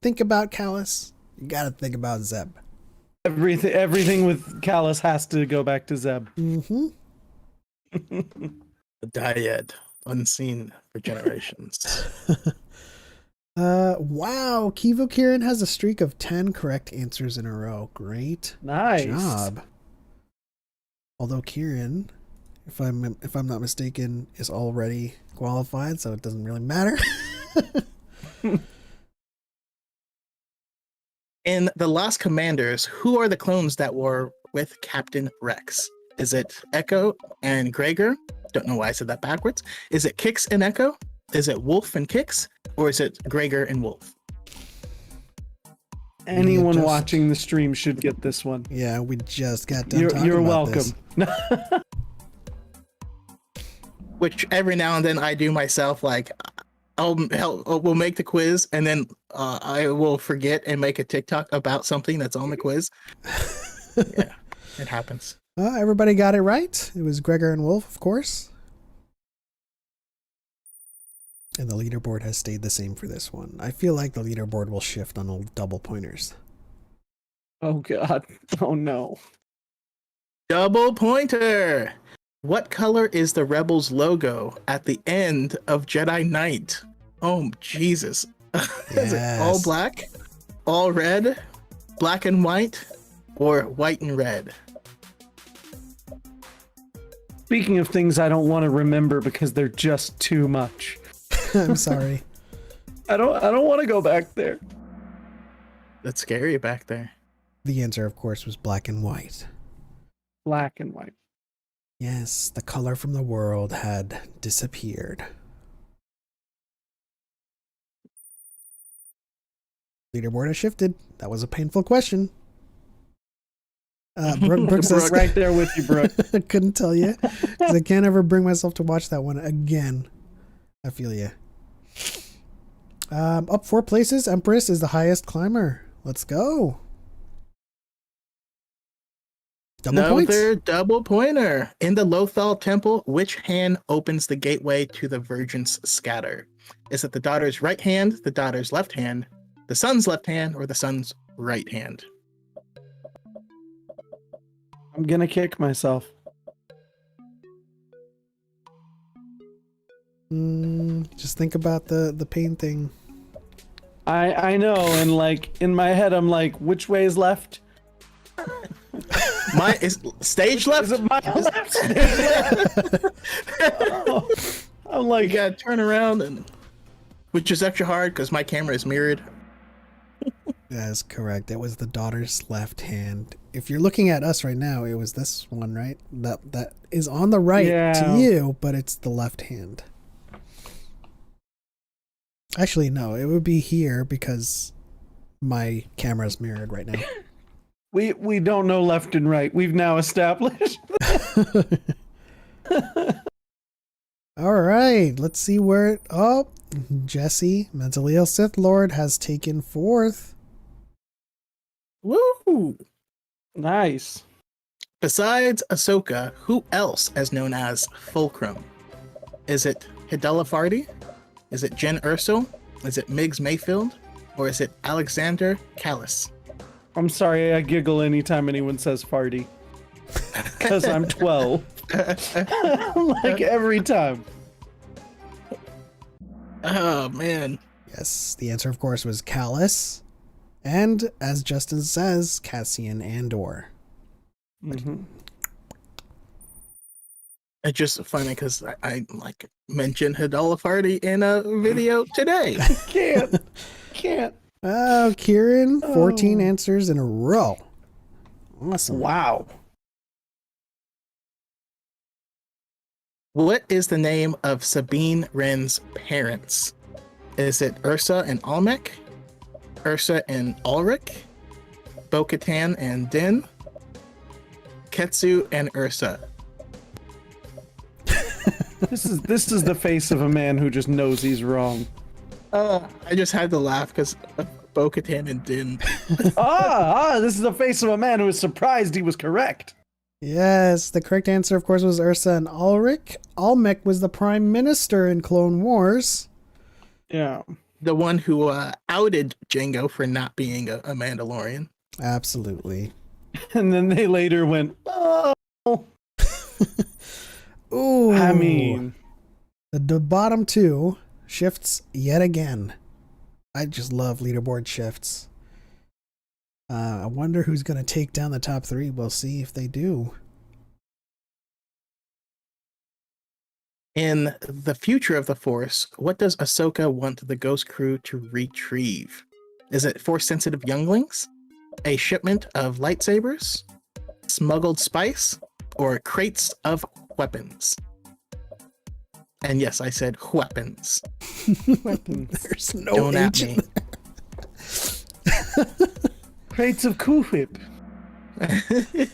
think about Kallus, you gotta think about Zeb. Everything with Kallus has to go back to Zeb. Mm-hmm. The Dyad, unseen for generations. Wow, Kivo Kieran has a streak of 10 correct answers in a row. Great Nice job. Although Kieran, if I'm not mistaken, is already qualified, so it doesn't really matter. In The Last Commanders, who are the clones that were with Captain Rex? Is it Echo and Gregor? Don't know why I said that backwards. Is it Kix and Echo? Is it Wolf and Kix? Or is it Gregor and Wolf? Anyone watching the stream should get this one. Yeah, we just got done talking You're about welcome. this. Which every now and then I do myself, like we'll make the quiz and then I will forget and make a TikTok about something that's on the quiz. Yeah, it happens. Everybody got it right. It was Gregor and Wolf, of course. And the leaderboard has stayed the same for this one. I feel like the leaderboard will shift on the double pointers. Oh God. Oh no. Double pointer. What color is the Rebels logo at the end of Jedi Knight? Oh, Jesus. Is it all black, all red, black and white, or white and red? Speaking of things I don't want to remember because they're just too much. I'm sorry. I don't want to go back there. That's scary back there. The answer, of course, was black and white. Black and white. Yes, the color from the world had disappeared. Leaderboard has shifted. That was a painful question. Brooke says, Right there with you, Brooke. I couldn't tell you because I can't ever bring myself to watch that one again. I feel you. Up 4 places. Empress is the highest climber. Let's go. Another double pointer. In the Lothal Temple, which hand opens the gateway to the Virgin's scatter? Is it the daughter's right hand, the daughter's left hand, the son's left hand, or the son's right hand? I'm gonna kick myself. Just think about the pain thing. I know, and like in my head, I'm like, which way is left? My is stage left. Is it my left? Stage left? Oh, I'm like, You gotta turn around, and which is extra hard because my camera is mirrored. That is correct. It was the daughter's left hand. If you're looking at us right now, it was this one, right? That is on the right to you, but it's the left hand. Actually, no, it would be here because my camera's mirrored right now. we don't know left and right. We've now established. All right, let's see where it. Oh, Jesse, mentally ill Sith Lord, has taken 4th. Woo! Nice. Besides Ahsoka, who else is known as Fulcrum? Is it Hidella Fardy? Is it Jen Erso? Is it Migs Mayfield? Or is it Alexander Callis? I'm sorry, I giggle anytime anyone says farty. Because I'm 12. Like every time. Oh, man. Yes, the answer, of course, was Callus. And, as Justin says, Cassian Andor. Mm-hmm. It's just funny because I like mentioned Hidella Fardy in a video today. Can't. Oh, Kieran, 14 answers in a row. Awesome. Wow. What is the name of Sabine Wren's parents? Is it Ursa and Almec? Ursa and Ulrich? Bo-Katan and Din? Ketsu and Ursa? This is the face of a man who just knows he's wrong. I just had to laugh because Bo-Katan and Din. This is the face of a man who is surprised he was correct. Yes, the correct answer, of course, was Ursa and Ulrich. Almec was the prime minister in Clone Wars. Yeah. The one who outed Jango for not being a Mandalorian. Absolutely. And then they later went, oh. Ooh. I mean, the bottom 2 shifts yet again. I just love leaderboard shifts. I wonder who's going to take down the top 3. We'll see if they do. In the future of the Force, what does Ahsoka want the Ghost Crew to retrieve? Is it Force-sensitive younglings, a shipment of lightsabers, smuggled spice, or crates of weapons? And yes, I said weapons. weapons. There's no Don't at H in me. Crates of Cool Whip. The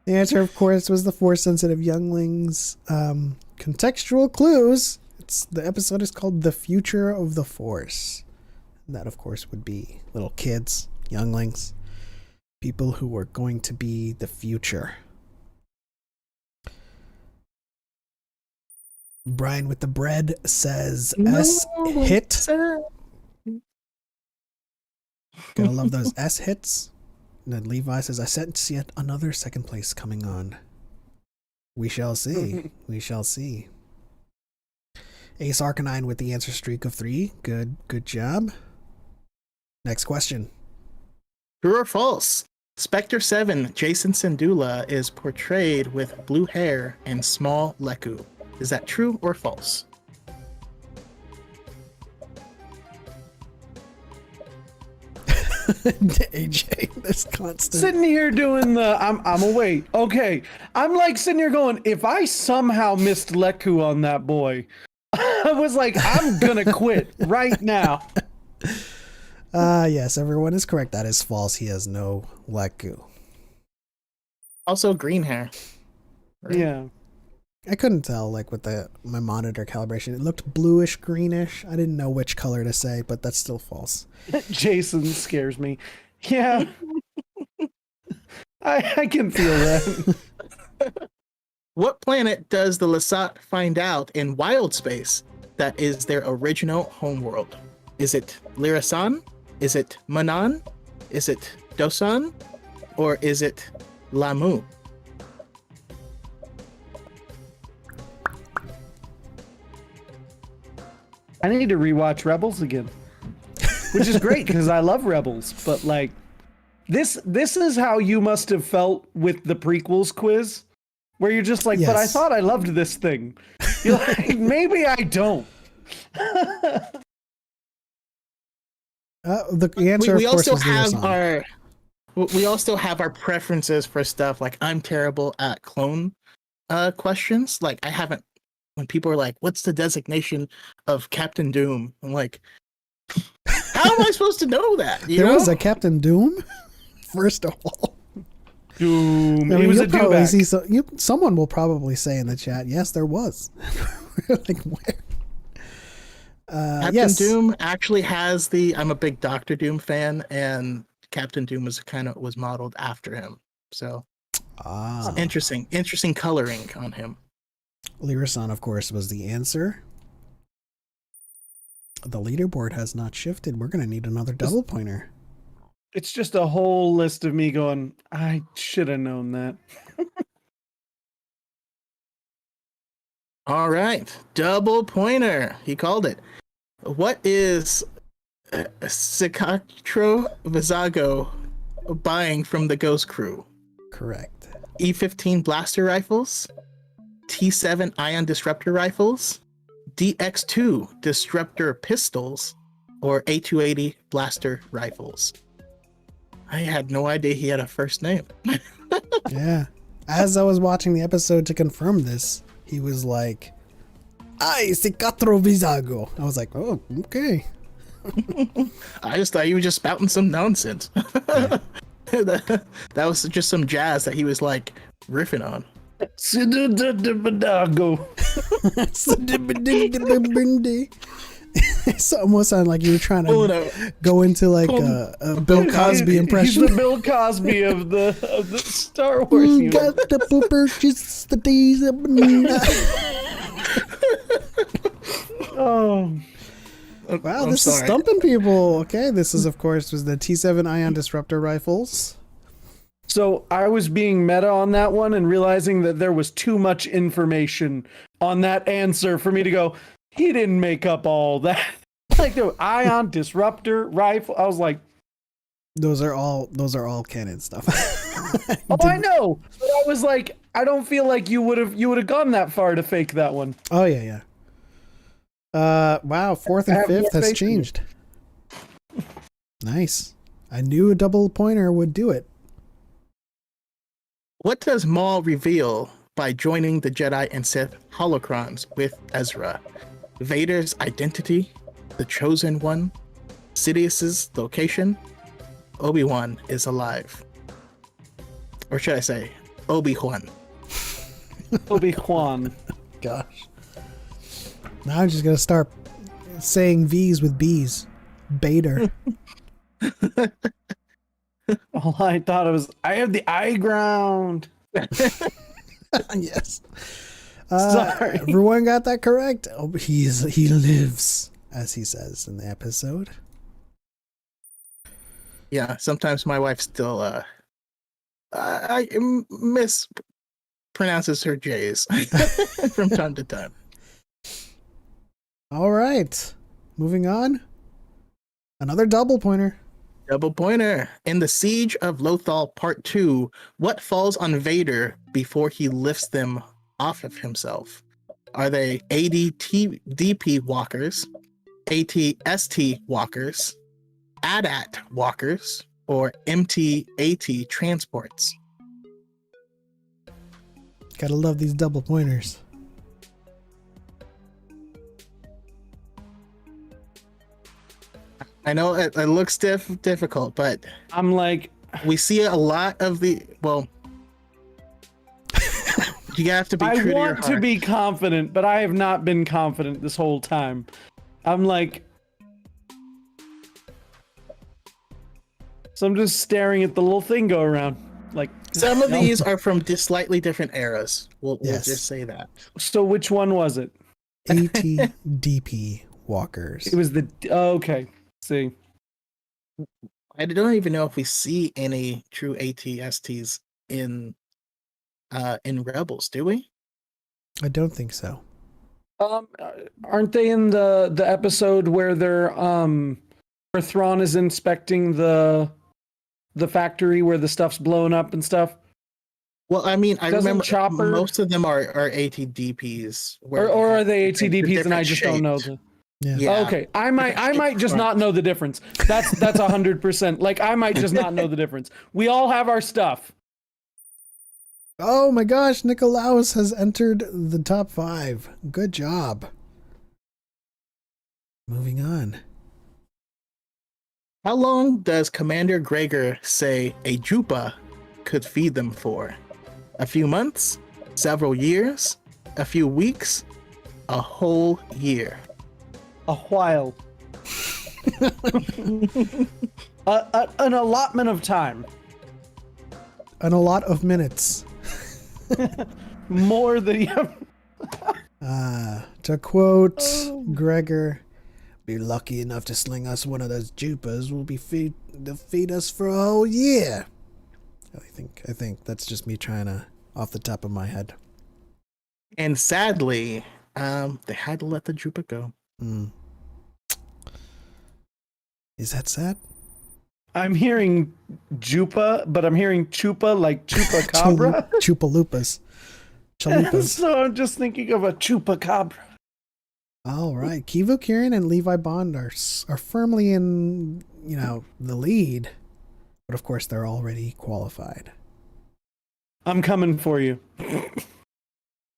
answer, of course, was the Force-sensitive younglings. Contextual clues. The episode is called The Future of the Force. And that, of course, would be little kids, younglings, people who are going to be the future. Brian with the bread says S hit. Gotta love those S hits. And then Levi says, I sense yet another second place coming on. We shall see. We shall see. Ace Arcanine with the answer streak of 3. Good job. Next question. True or false? Spectre 7, Jason Sindula, is portrayed with blue hair and small leku. Is that true or false? AJ, this constant. Sitting here doing the I'm away. Okay. I'm like sitting here going, if I somehow missed Leku on that boy, I was like, I'm gonna quit right now. Yes, everyone is correct. That is false. He has no Leku. Also green hair. Right? Yeah. I couldn't tell, like, with my monitor calibration. It looked bluish, greenish. I didn't know which color to say, but that's still false. Jason scares me. Yeah. I can feel that. What planet does the Lasat find out in wild space that is their original homeworld? Is it Lirasan? Is it Manan? Is it Dosan? Or is it Lamu? I need to rewatch Rebels again, which is great because I love Rebels. But like, this is how you must have felt with the prequels quiz, where you're just like, but I Yes. thought I loved this thing. You're like, maybe I don't. The answer, we of course, also was have Lirasan. we also have our preferences for stuff. Like I'm terrible at clone questions. Like I haven't. When people are like, "What's the designation of Captain Doom?" I'm like, "How am I supposed to know that?" You There know? was a Captain Doom, first of all. Doom. I mean, He was you'll a probably dewback. see someone will probably say in the chat, yes, there was. Like, where? Captain Yes. Doom actually has the. I'm a big Doctor Doom fan, and Captain Doom was modeled after him. So Ah. interesting coloring on him. Lirasan, of course, was the answer. The leaderboard has not shifted. We're going to need another double pointer. It's just a whole list of me going, I should have known that. All right, double pointer. He called it. What is Cicatro Vizago buying from the Ghost Crew? Correct. E15 blaster rifles, T7 ion disruptor rifles, DX2 disruptor pistols, or A280 blaster rifles. I had no idea he had a first name. Yeah. As I was watching the episode to confirm this, he was like, "Ay, Cicatro Vizago." I was like, "Oh, okay." I just thought you were just spouting some nonsense. that was just some jazz that he was like riffing on. It almost sounded like you were trying Pull it to out. go into like a Bill Cosby impression. He's the Bill Cosby of the Star Wars universe. Got the pooper, just the days of Oh, Wow, I'm this is sorry. stumping people. Okay, this is, of course, was the T7 ion disruptor rifles. so I was being meta on that one and realizing that there was too much information on that answer for me to go, he didn't make up all that. Like the ion disruptor rifle. I was like, Those are all canon stuff. oh, I know. But I was like, I don't feel like you would have gone that far to fake that one. Oh yeah. Wow, fourth I and have more fifth has faith in you. changed. Nice. I knew a double pointer would do it. What does Maul reveal by joining the Jedi and Sith holocrons with Ezra? Vader's identity, the Chosen One, Sidious's location, Obi-Wan is alive. Or should I say, Obi-Wan. Obi-Wan. Gosh. Now I'm just gonna start saying V's with B's. Bader. All I thought it was, I have the high ground. Yes. Sorry. Everyone got that correct. Oh, he lives, as he says in the episode. Yeah, sometimes my wife still I mispronounces her J's from time to time. All right. Moving on. Another double pointer. Double pointer. In the Siege of Lothal Part 2, what falls on Vader before he lifts them off of himself? Are they ADT-DP walkers, AT-ST walkers, AT-AT walkers, or MT-AT transports? Gotta love these double pointers. I know it looks difficult, but I'm like, we see a lot of the, well, you have to be I true to your want to heart. be confident, but I have not been confident this whole time. I'm like, so I'm just staring at the little thing go around. Like, Some of no. these are from slightly different eras. We'll Yes. just say that. So which one was it? ATDP walkers. It was the, oh, okay. See, I don't even know if we see any true ATSTs in Rebels, do we? I don't think so. aren't they in the episode where they're where Thrawn is inspecting the factory where the stuff's blown up and stuff? Well, I mean, I Doesn't remember Chopper- most of them are ATDPs. Or are they have the ATDPs and I different just don't know shapes. the. Yeah. Yeah. Okay, I might just not know the difference. That's 100%. Like I might just not know the difference. We all have our stuff. Oh my gosh, Nikolaus has entered the top 5. Good job. Moving on. How long does Commander Gregor say a Jupa could feed them for? A few months? Several years? A few weeks? A whole year? A while. An allotment of time. And a lot of minutes. More than To quote Gregor, be lucky enough to sling us one of those Jupas will be they'll feed us for a whole year. I think that's just me trying to off the top of my head. And sadly, they had to let the Jupa go. Is that sad? I'm hearing Jupa, but I'm hearing Chupa like Chupacabra. Chupalupas. Chalupas. So I'm just thinking of a Chupacabra. All right. Kivu Kirin and Levi Bond are firmly in, the lead. But of course, they're already qualified. I'm coming for you.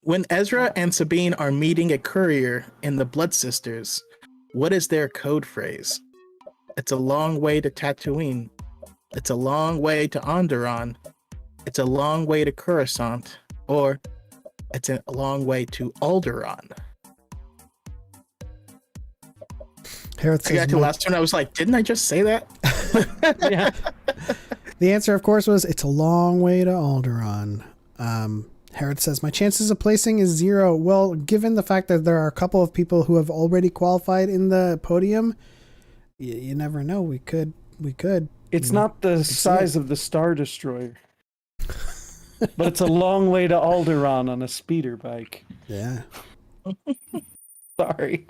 When Ezra and Sabine are meeting a courier in the Blood Sisters, what is their code phrase? It's a long way to Tatooine. It's a long way to Onderon. It's a long way to Coruscant. Or it's a long way to Alderaan. Harith I got to the last one. I was like, didn't I just say that? Yeah. The answer, of course, was it's a long way to Alderaan. Harith says, my chances of placing is 0. Well, given the fact that there are a couple of people who have already qualified in the podium, you never know. We could. It's not the size of the Star Destroyer. But it's a long way to Alderaan on a speeder bike. Yeah. Sorry.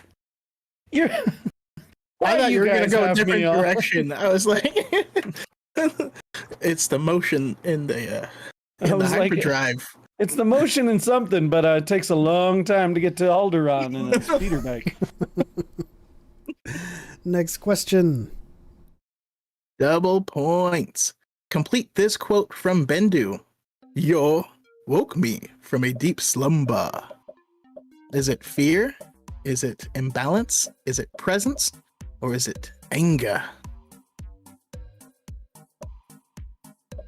You're... I thought you were going to guys go a have different me off? direction. I was like, it's the motion in the hyperdrive. It's the motion in something, but it takes a long time to get to Alderaan in a speeder bike. Next question. Double points. Complete this quote from Bendu. Yo woke me from a deep slumber. Is it fear? Is it imbalance? Is it presence? Or is it anger?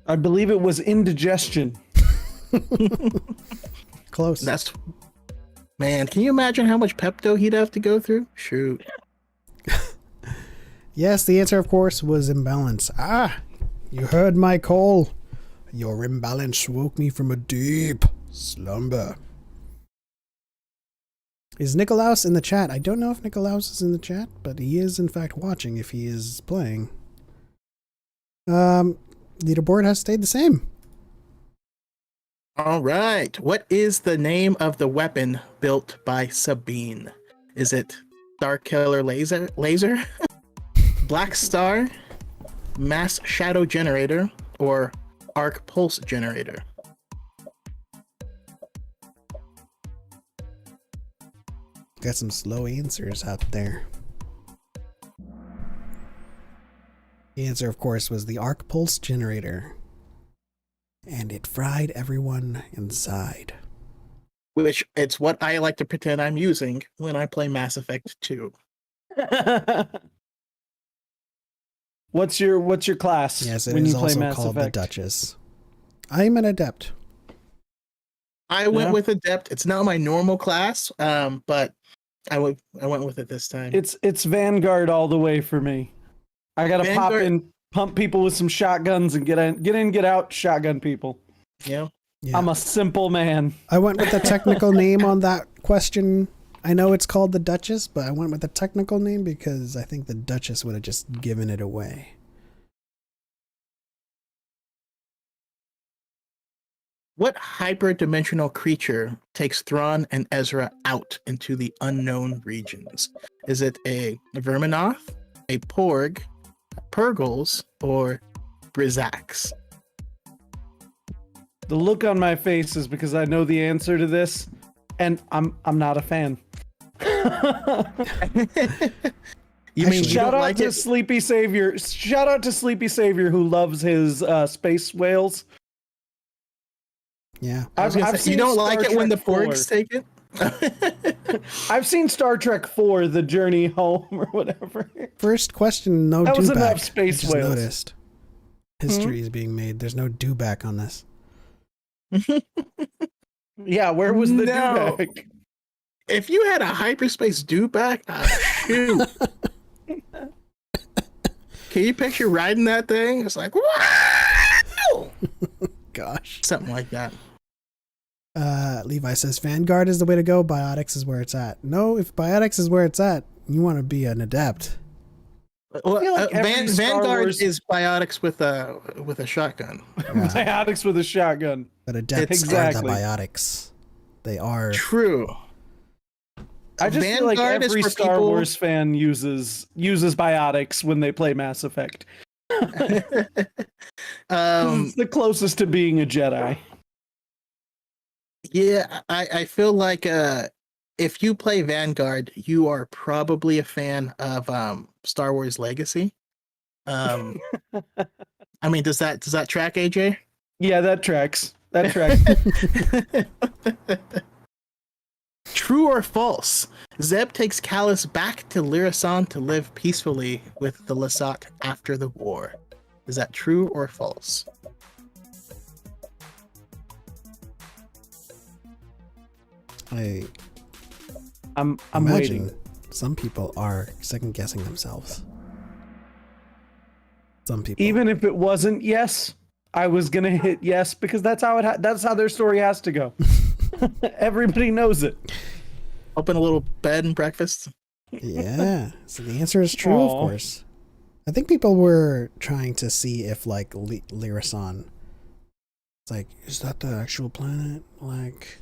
I believe it was indigestion. Close. Man, can you imagine how much Pepto he'd have to go through? Shoot. Yes, the answer, of course, was imbalance. You heard my call. Your imbalance woke me from a deep slumber. Is Nikolaus in the chat? I don't know if Nikolaus is in the chat, but he is, in fact, watching if he is playing. Leaderboard has stayed the same. All right. What is the name of the weapon built by Sabine? Is it Dark Killer Laser? Black Star? Mass Shadow Generator? Or Arc Pulse Generator? Got some slow answers out there. The answer, of course, was the arc pulse generator. And it fried everyone inside. Which it's what I like to pretend I'm using when I play Mass Effect 2. What's your class Yes, it when is you play also Mass called Effect? the Duchess. I'm an adept. I went with Adept. It's not my normal class, but I went with it this time. It's Vanguard all the way for me. I gotta pop Vanguard- in, pump people with some shotguns, and get in, get out, shotgun people. Yeah. Yeah. I'm a simple man. I went with the technical name on that question. I know it's called the Duchess, but I went with the technical name because I think the Duchess would have just given it away. What hyperdimensional creature takes Thrawn and Ezra out into the unknown regions? Is it a Verminoth, a Porg, Purgles, or Brizax? The look on my face is because I know the answer to this, and I'm not a fan. You mean you Shout don't out like to it? Sleepy Savior. Shout out to Sleepy Savior who loves his space whales. Yeah. I was gonna I've say, you seen don't like Star it when the Trek 4. Porgs take it? I've seen Star Trek 4, The Journey Home or whatever. First question, no That was dewback. enough space I just whales. noticed. History is being made. There's no dewback on this. Yeah, where was the No. dewback? If you had a hyperspace dewback, shoot. Can you picture riding that thing? It's like, wow! Gosh. Something like that. Levi says Vanguard is the way to go. Biotics is where it's at. No, if Biotics is where it's at, you want to be an adept. Well, feel like every Star Vanguard Wars- is biotics with a shotgun. Yeah. Biotics with a shotgun. But adepts Exactly. are the Biotics. They are. True. I just feel like Vanguard is every for Star people- Wars fan uses biotics when they play Mass Effect. It's the closest to being a Jedi. Yeah, I feel like if you play Vanguard, you are probably a fan of Star Wars Legacy. I mean, does that track, AJ? Yeah, that tracks. That tracks. True or false? Zeb takes Callus back to Lyrasan to live peacefully with the Lasat after the war. Is that true or false? I'm I'm imagine waiting. some people are second guessing themselves. Some people. Even if it wasn't yes, I was gonna hit yes because that's how that's how their story has to go. Everybody knows it. Open a little bed and breakfast. Yeah. So the answer is true, Aw. of course. I think people were trying to see if like Lyrasan. It's like, is that the actual planet? Like,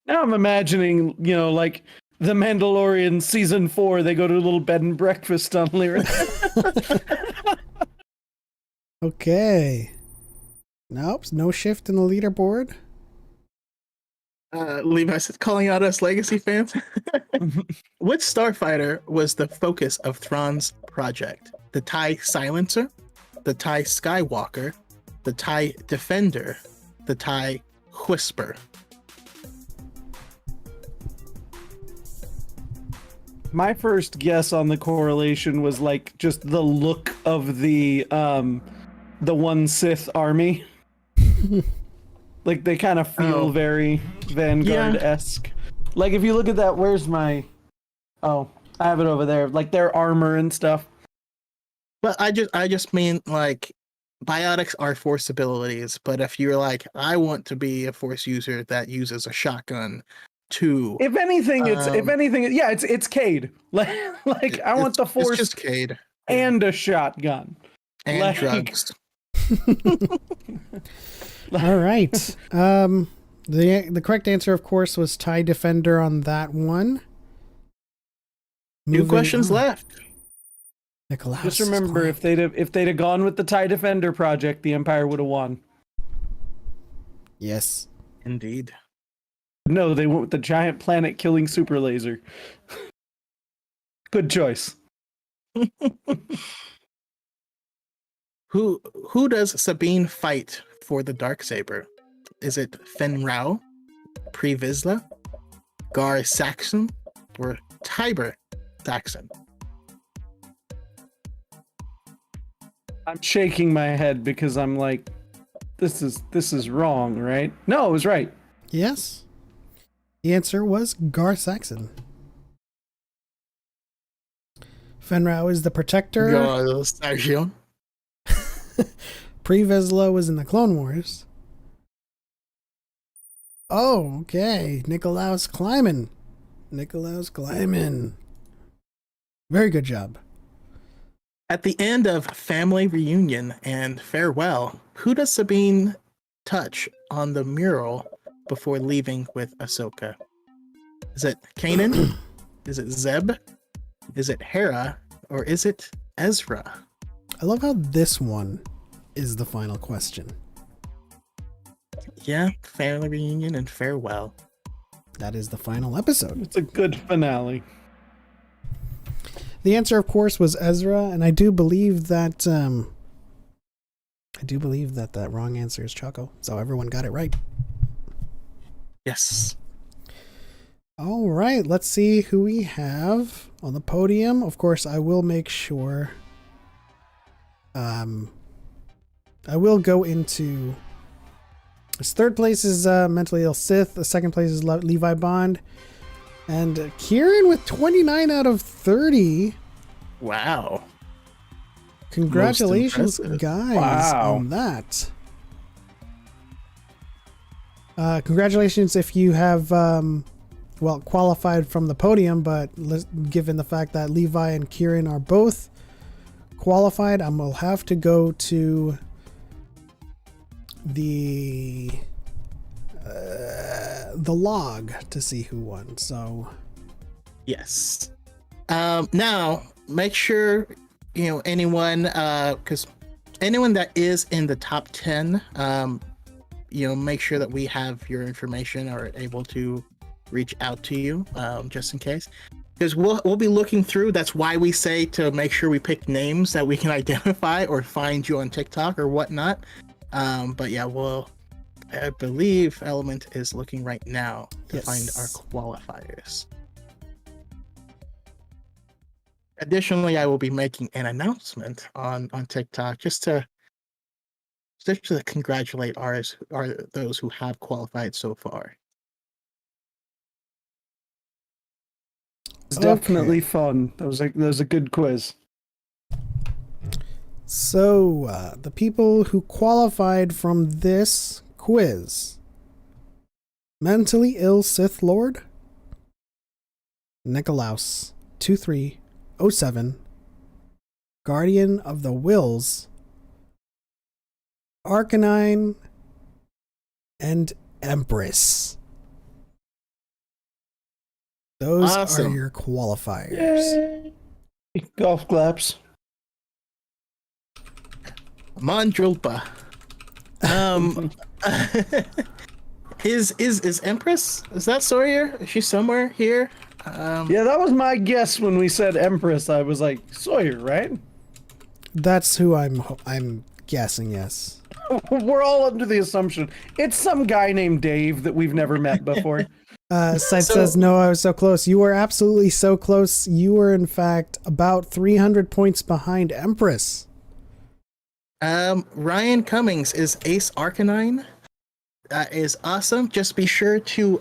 Now I'm imagining, like the Mandalorian season 4, they go to a little bed and breakfast on Lyra. okay. Nope, no shift in the leaderboard. Levi said, calling out us Legacy fans. Which starfighter was the focus of Thrawn's project? The TIE Silencer, the TIE Skywalker, the TIE Defender, the TIE Whisper. My first guess on the correlation was like just the look of the one Sith army. Like they kind of feel very Vanguard-esque. Like if you look at that, where's my? Oh, I have it over there. Like their armor and stuff. But I just mean like biotics are force abilities, but if you're like, I want to be a force user that uses a shotgun too. If anything, it's Cade. Like I want the It's force just Cade and a shotgun. and like- drugs. All right. The correct answer, of course, was TIE Defender on that one. Two Moving questions on. left. Nicolaus Just is remember, quiet. if they'd have gone with the TIE Defender project, the Empire would have won. Yes. Indeed. No, they went with the giant planet killing super laser. Good choice. Who does Sabine fight for the Darksaber? Is it Fenrau, Pre Vizsla, Gar Saxon, or Tiber Saxon? I'm shaking my head because I'm like, this is wrong, right? No, it was right. Yes. The answer was Gar Saxon. Fenrau is the protector. Gar Saxon. Pre Vizsla was in the Clone Wars. Oh, okay. Nikolaus Kleiman. Very good job. At the end of Family Reunion and Farewell, who does Sabine touch on the mural before leaving with Ahsoka? Is it Kanan? Is it Zeb? Is it Hera? Or is it Ezra? I love how this one is the final question. Yeah, Family Reunion and Farewell. That is the final episode. It's a good finale. The answer, of course, was Ezra, and I do believe that that wrong answer is Choco. So everyone got it right. Yes. All right, let's see who we have on the podium. Of course, I will make sure. I will go into. His third place is Mentally Ill Sith. The second place is Levi Bond. And Kieran with 29 out of 30. Wow. Congratulations, Most impressive. guys, Wow. on that. Congratulations if you have, qualified from the podium, but given the fact that Levi and Kieran are both qualified, I will have to go to the log to see who won. So Yes. Now make sure anyone, because anyone that is in the top 10, make sure that we have your information or able to reach out to you, just in case. Because we'll be looking through. That's why we say to make sure we pick names that we can identify or find you on TikTok or whatnot. But yeah, I believe Element is looking right now to find our qualifiers. Additionally, I will be making an announcement on TikTok just to congratulate those who have qualified so far. It's definitely fun. That was a good quiz. So, the people who qualified from this quiz: Mentally Ill Sith Lord, Nikolaus 2307, Guardian of the Wills, Arcanine, and Empress. Those Awesome. are your qualifiers. Yay. Golf claps. Mondrulpa. Is Empress? Is that Sawyer? Is she somewhere here? Yeah, that was my guess when we said Empress. I was like, Sawyer, right? That's who I'm guessing, yes. We're all under the assumption it's some guy named Dave that we've never met before. Scythe says, no, I was so close. You were absolutely so close. You were, in fact, about 300 points behind Empress. Ryan Cummings is Ace Arcanine. That is awesome. Just be sure to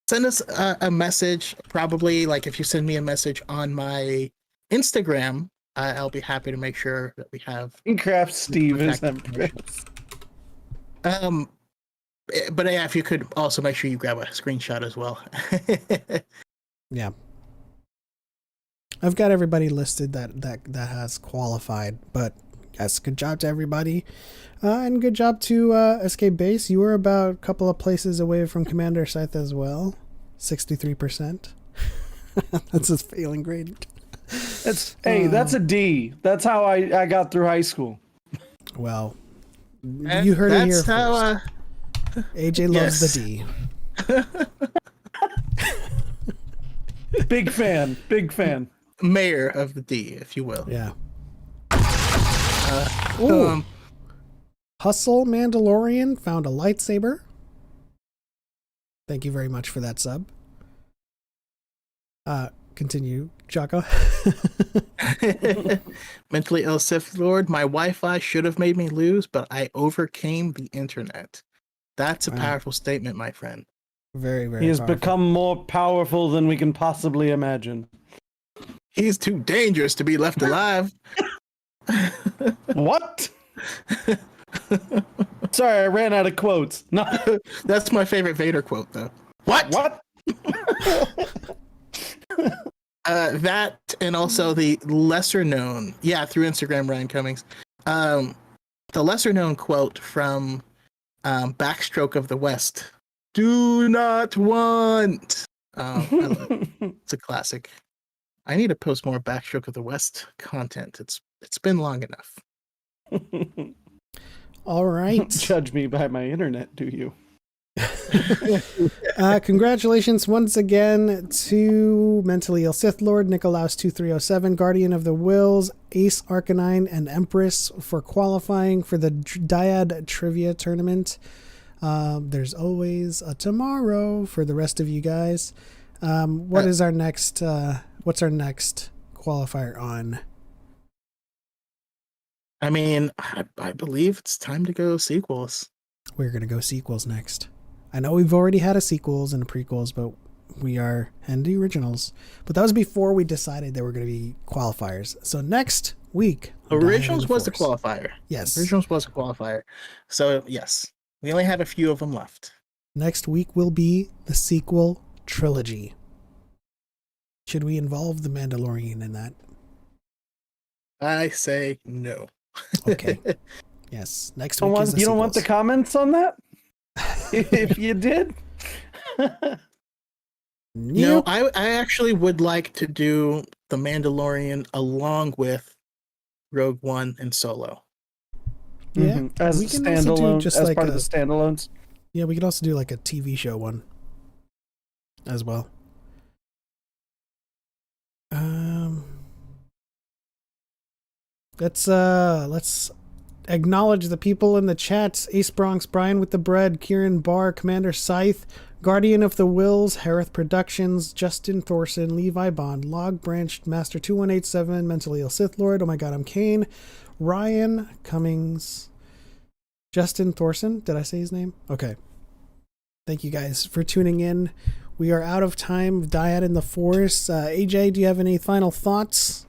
send us a message. Probably, like, if you send me a message on my Instagram, I'll be happy to make sure that we have. Craft Steve is Empress. But yeah, if you could also make sure you grab a screenshot as well. Yeah. I've got everybody listed that has qualified, but yes, good job to everybody. And good job to Escape Base. You were about a couple of places away from Commander Scythe as well. 63%. That's his failing grade. That's a D. That's how I got through high school. Well, you heard it here first. AJ loves the D. Big fan. Mayor of the D, if you will. Yeah. Ooh. Hustle Mandalorian found a lightsaber. Thank you very much for that sub. Continue, Choco. Mentally ill Sith Lord, my Wi-Fi should have made me lose, but I overcame the internet. That's a Wow. powerful statement, my friend. Very, very He has powerful. become more powerful than we can possibly imagine. He's too dangerous to be left alive. What? Sorry, I ran out of quotes. No. That's my favorite Vader quote, though. What? That and also the lesser known, through Instagram, Ryan Cummings. The lesser known quote from Backstroke of the West. Do not want. I love it. It's a classic. I need to post more Backstroke of the West content. It's been long enough. All right. Judge me by my internet, do you? Congratulations once again to Mentally Ill Sith Lord, Nicolaus2307, Guardian of the Wills, Ace Arcanine, and Empress for qualifying for the Dyad Trivia Tournament. There's always a tomorrow for the rest of you guys. What's our next qualifier on? I mean, I believe it's time to go sequels. We're going to go sequels next. I know we've already had a sequels and a prequels, but and the originals. But that was before we decided there were going to be qualifiers. So next week, Originals was the qualifier. Yes. Originals was a qualifier. So, yes. We only have a few of them left. Next week will be the sequel trilogy. Should we involve the Mandalorian in that? I say no. Okay. Yes. Next week is the You don't want the sequels. comments on that? If you did? No, I actually would like to do the Mandalorian along with Rogue One and Solo. Yeah. Mm-hmm. As we can also do standalone, just as like part of the standalones. Yeah, we could also do like a TV show one as well. Let's acknowledge the people in the chats. Ace Bronx, Brian with the Bread, Kieran Barr, Commander Scythe, Guardian of the Wills, Harith Productions, Justin Thorson, Levi Bond, Log Branch, Master 2187, Mentally Ill Sith Lord, Oh My God, I'm Kane, Ryan Cummings, Justin Thorson. Did I say his name? Okay. Thank you guys for tuning in. We are out of time. Dyad in the Force. AJ, do you have any final thoughts?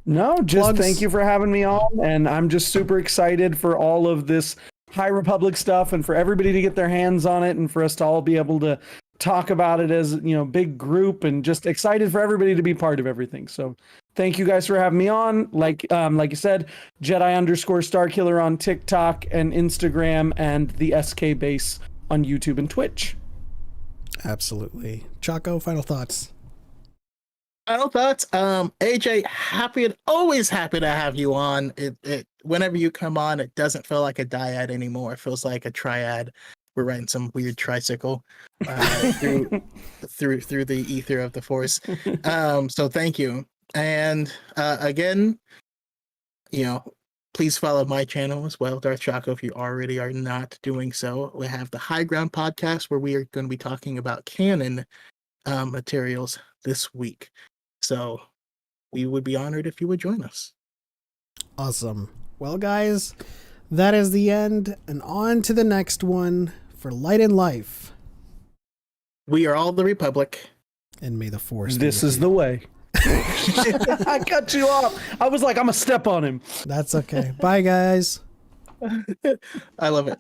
No, just Plugs? thank you for having me on. And I'm just super excited for all of this High Republic stuff and for everybody to get their hands on it and for us to all be able to talk about it as, big group and just excited for everybody to be part of everything. So thank you guys for having me on. Like you said, Jedi_Starkiller on TikTok and Instagram and the SK Base on YouTube and Twitch. Absolutely. Choco, final thoughts. Final thoughts. AJ, always happy to have you on. It whenever you come on, it doesn't feel like a dyad anymore. It feels like a triad. We're riding some weird tricycle through the ether of the Force. So thank you. And again, please follow my channel as well, Darth Choco, if you already are not doing so. We have the High Ground podcast where we are going to be talking about canon materials this week. So we would be honored if you would join us. Awesome. Well, guys, that is the end. And on to the next one for Light and Life. We are all the Republic. And may the Force be This with is you. the way. I cut you off. I was like, I'm going to step on him. That's okay. Bye, guys. I love it.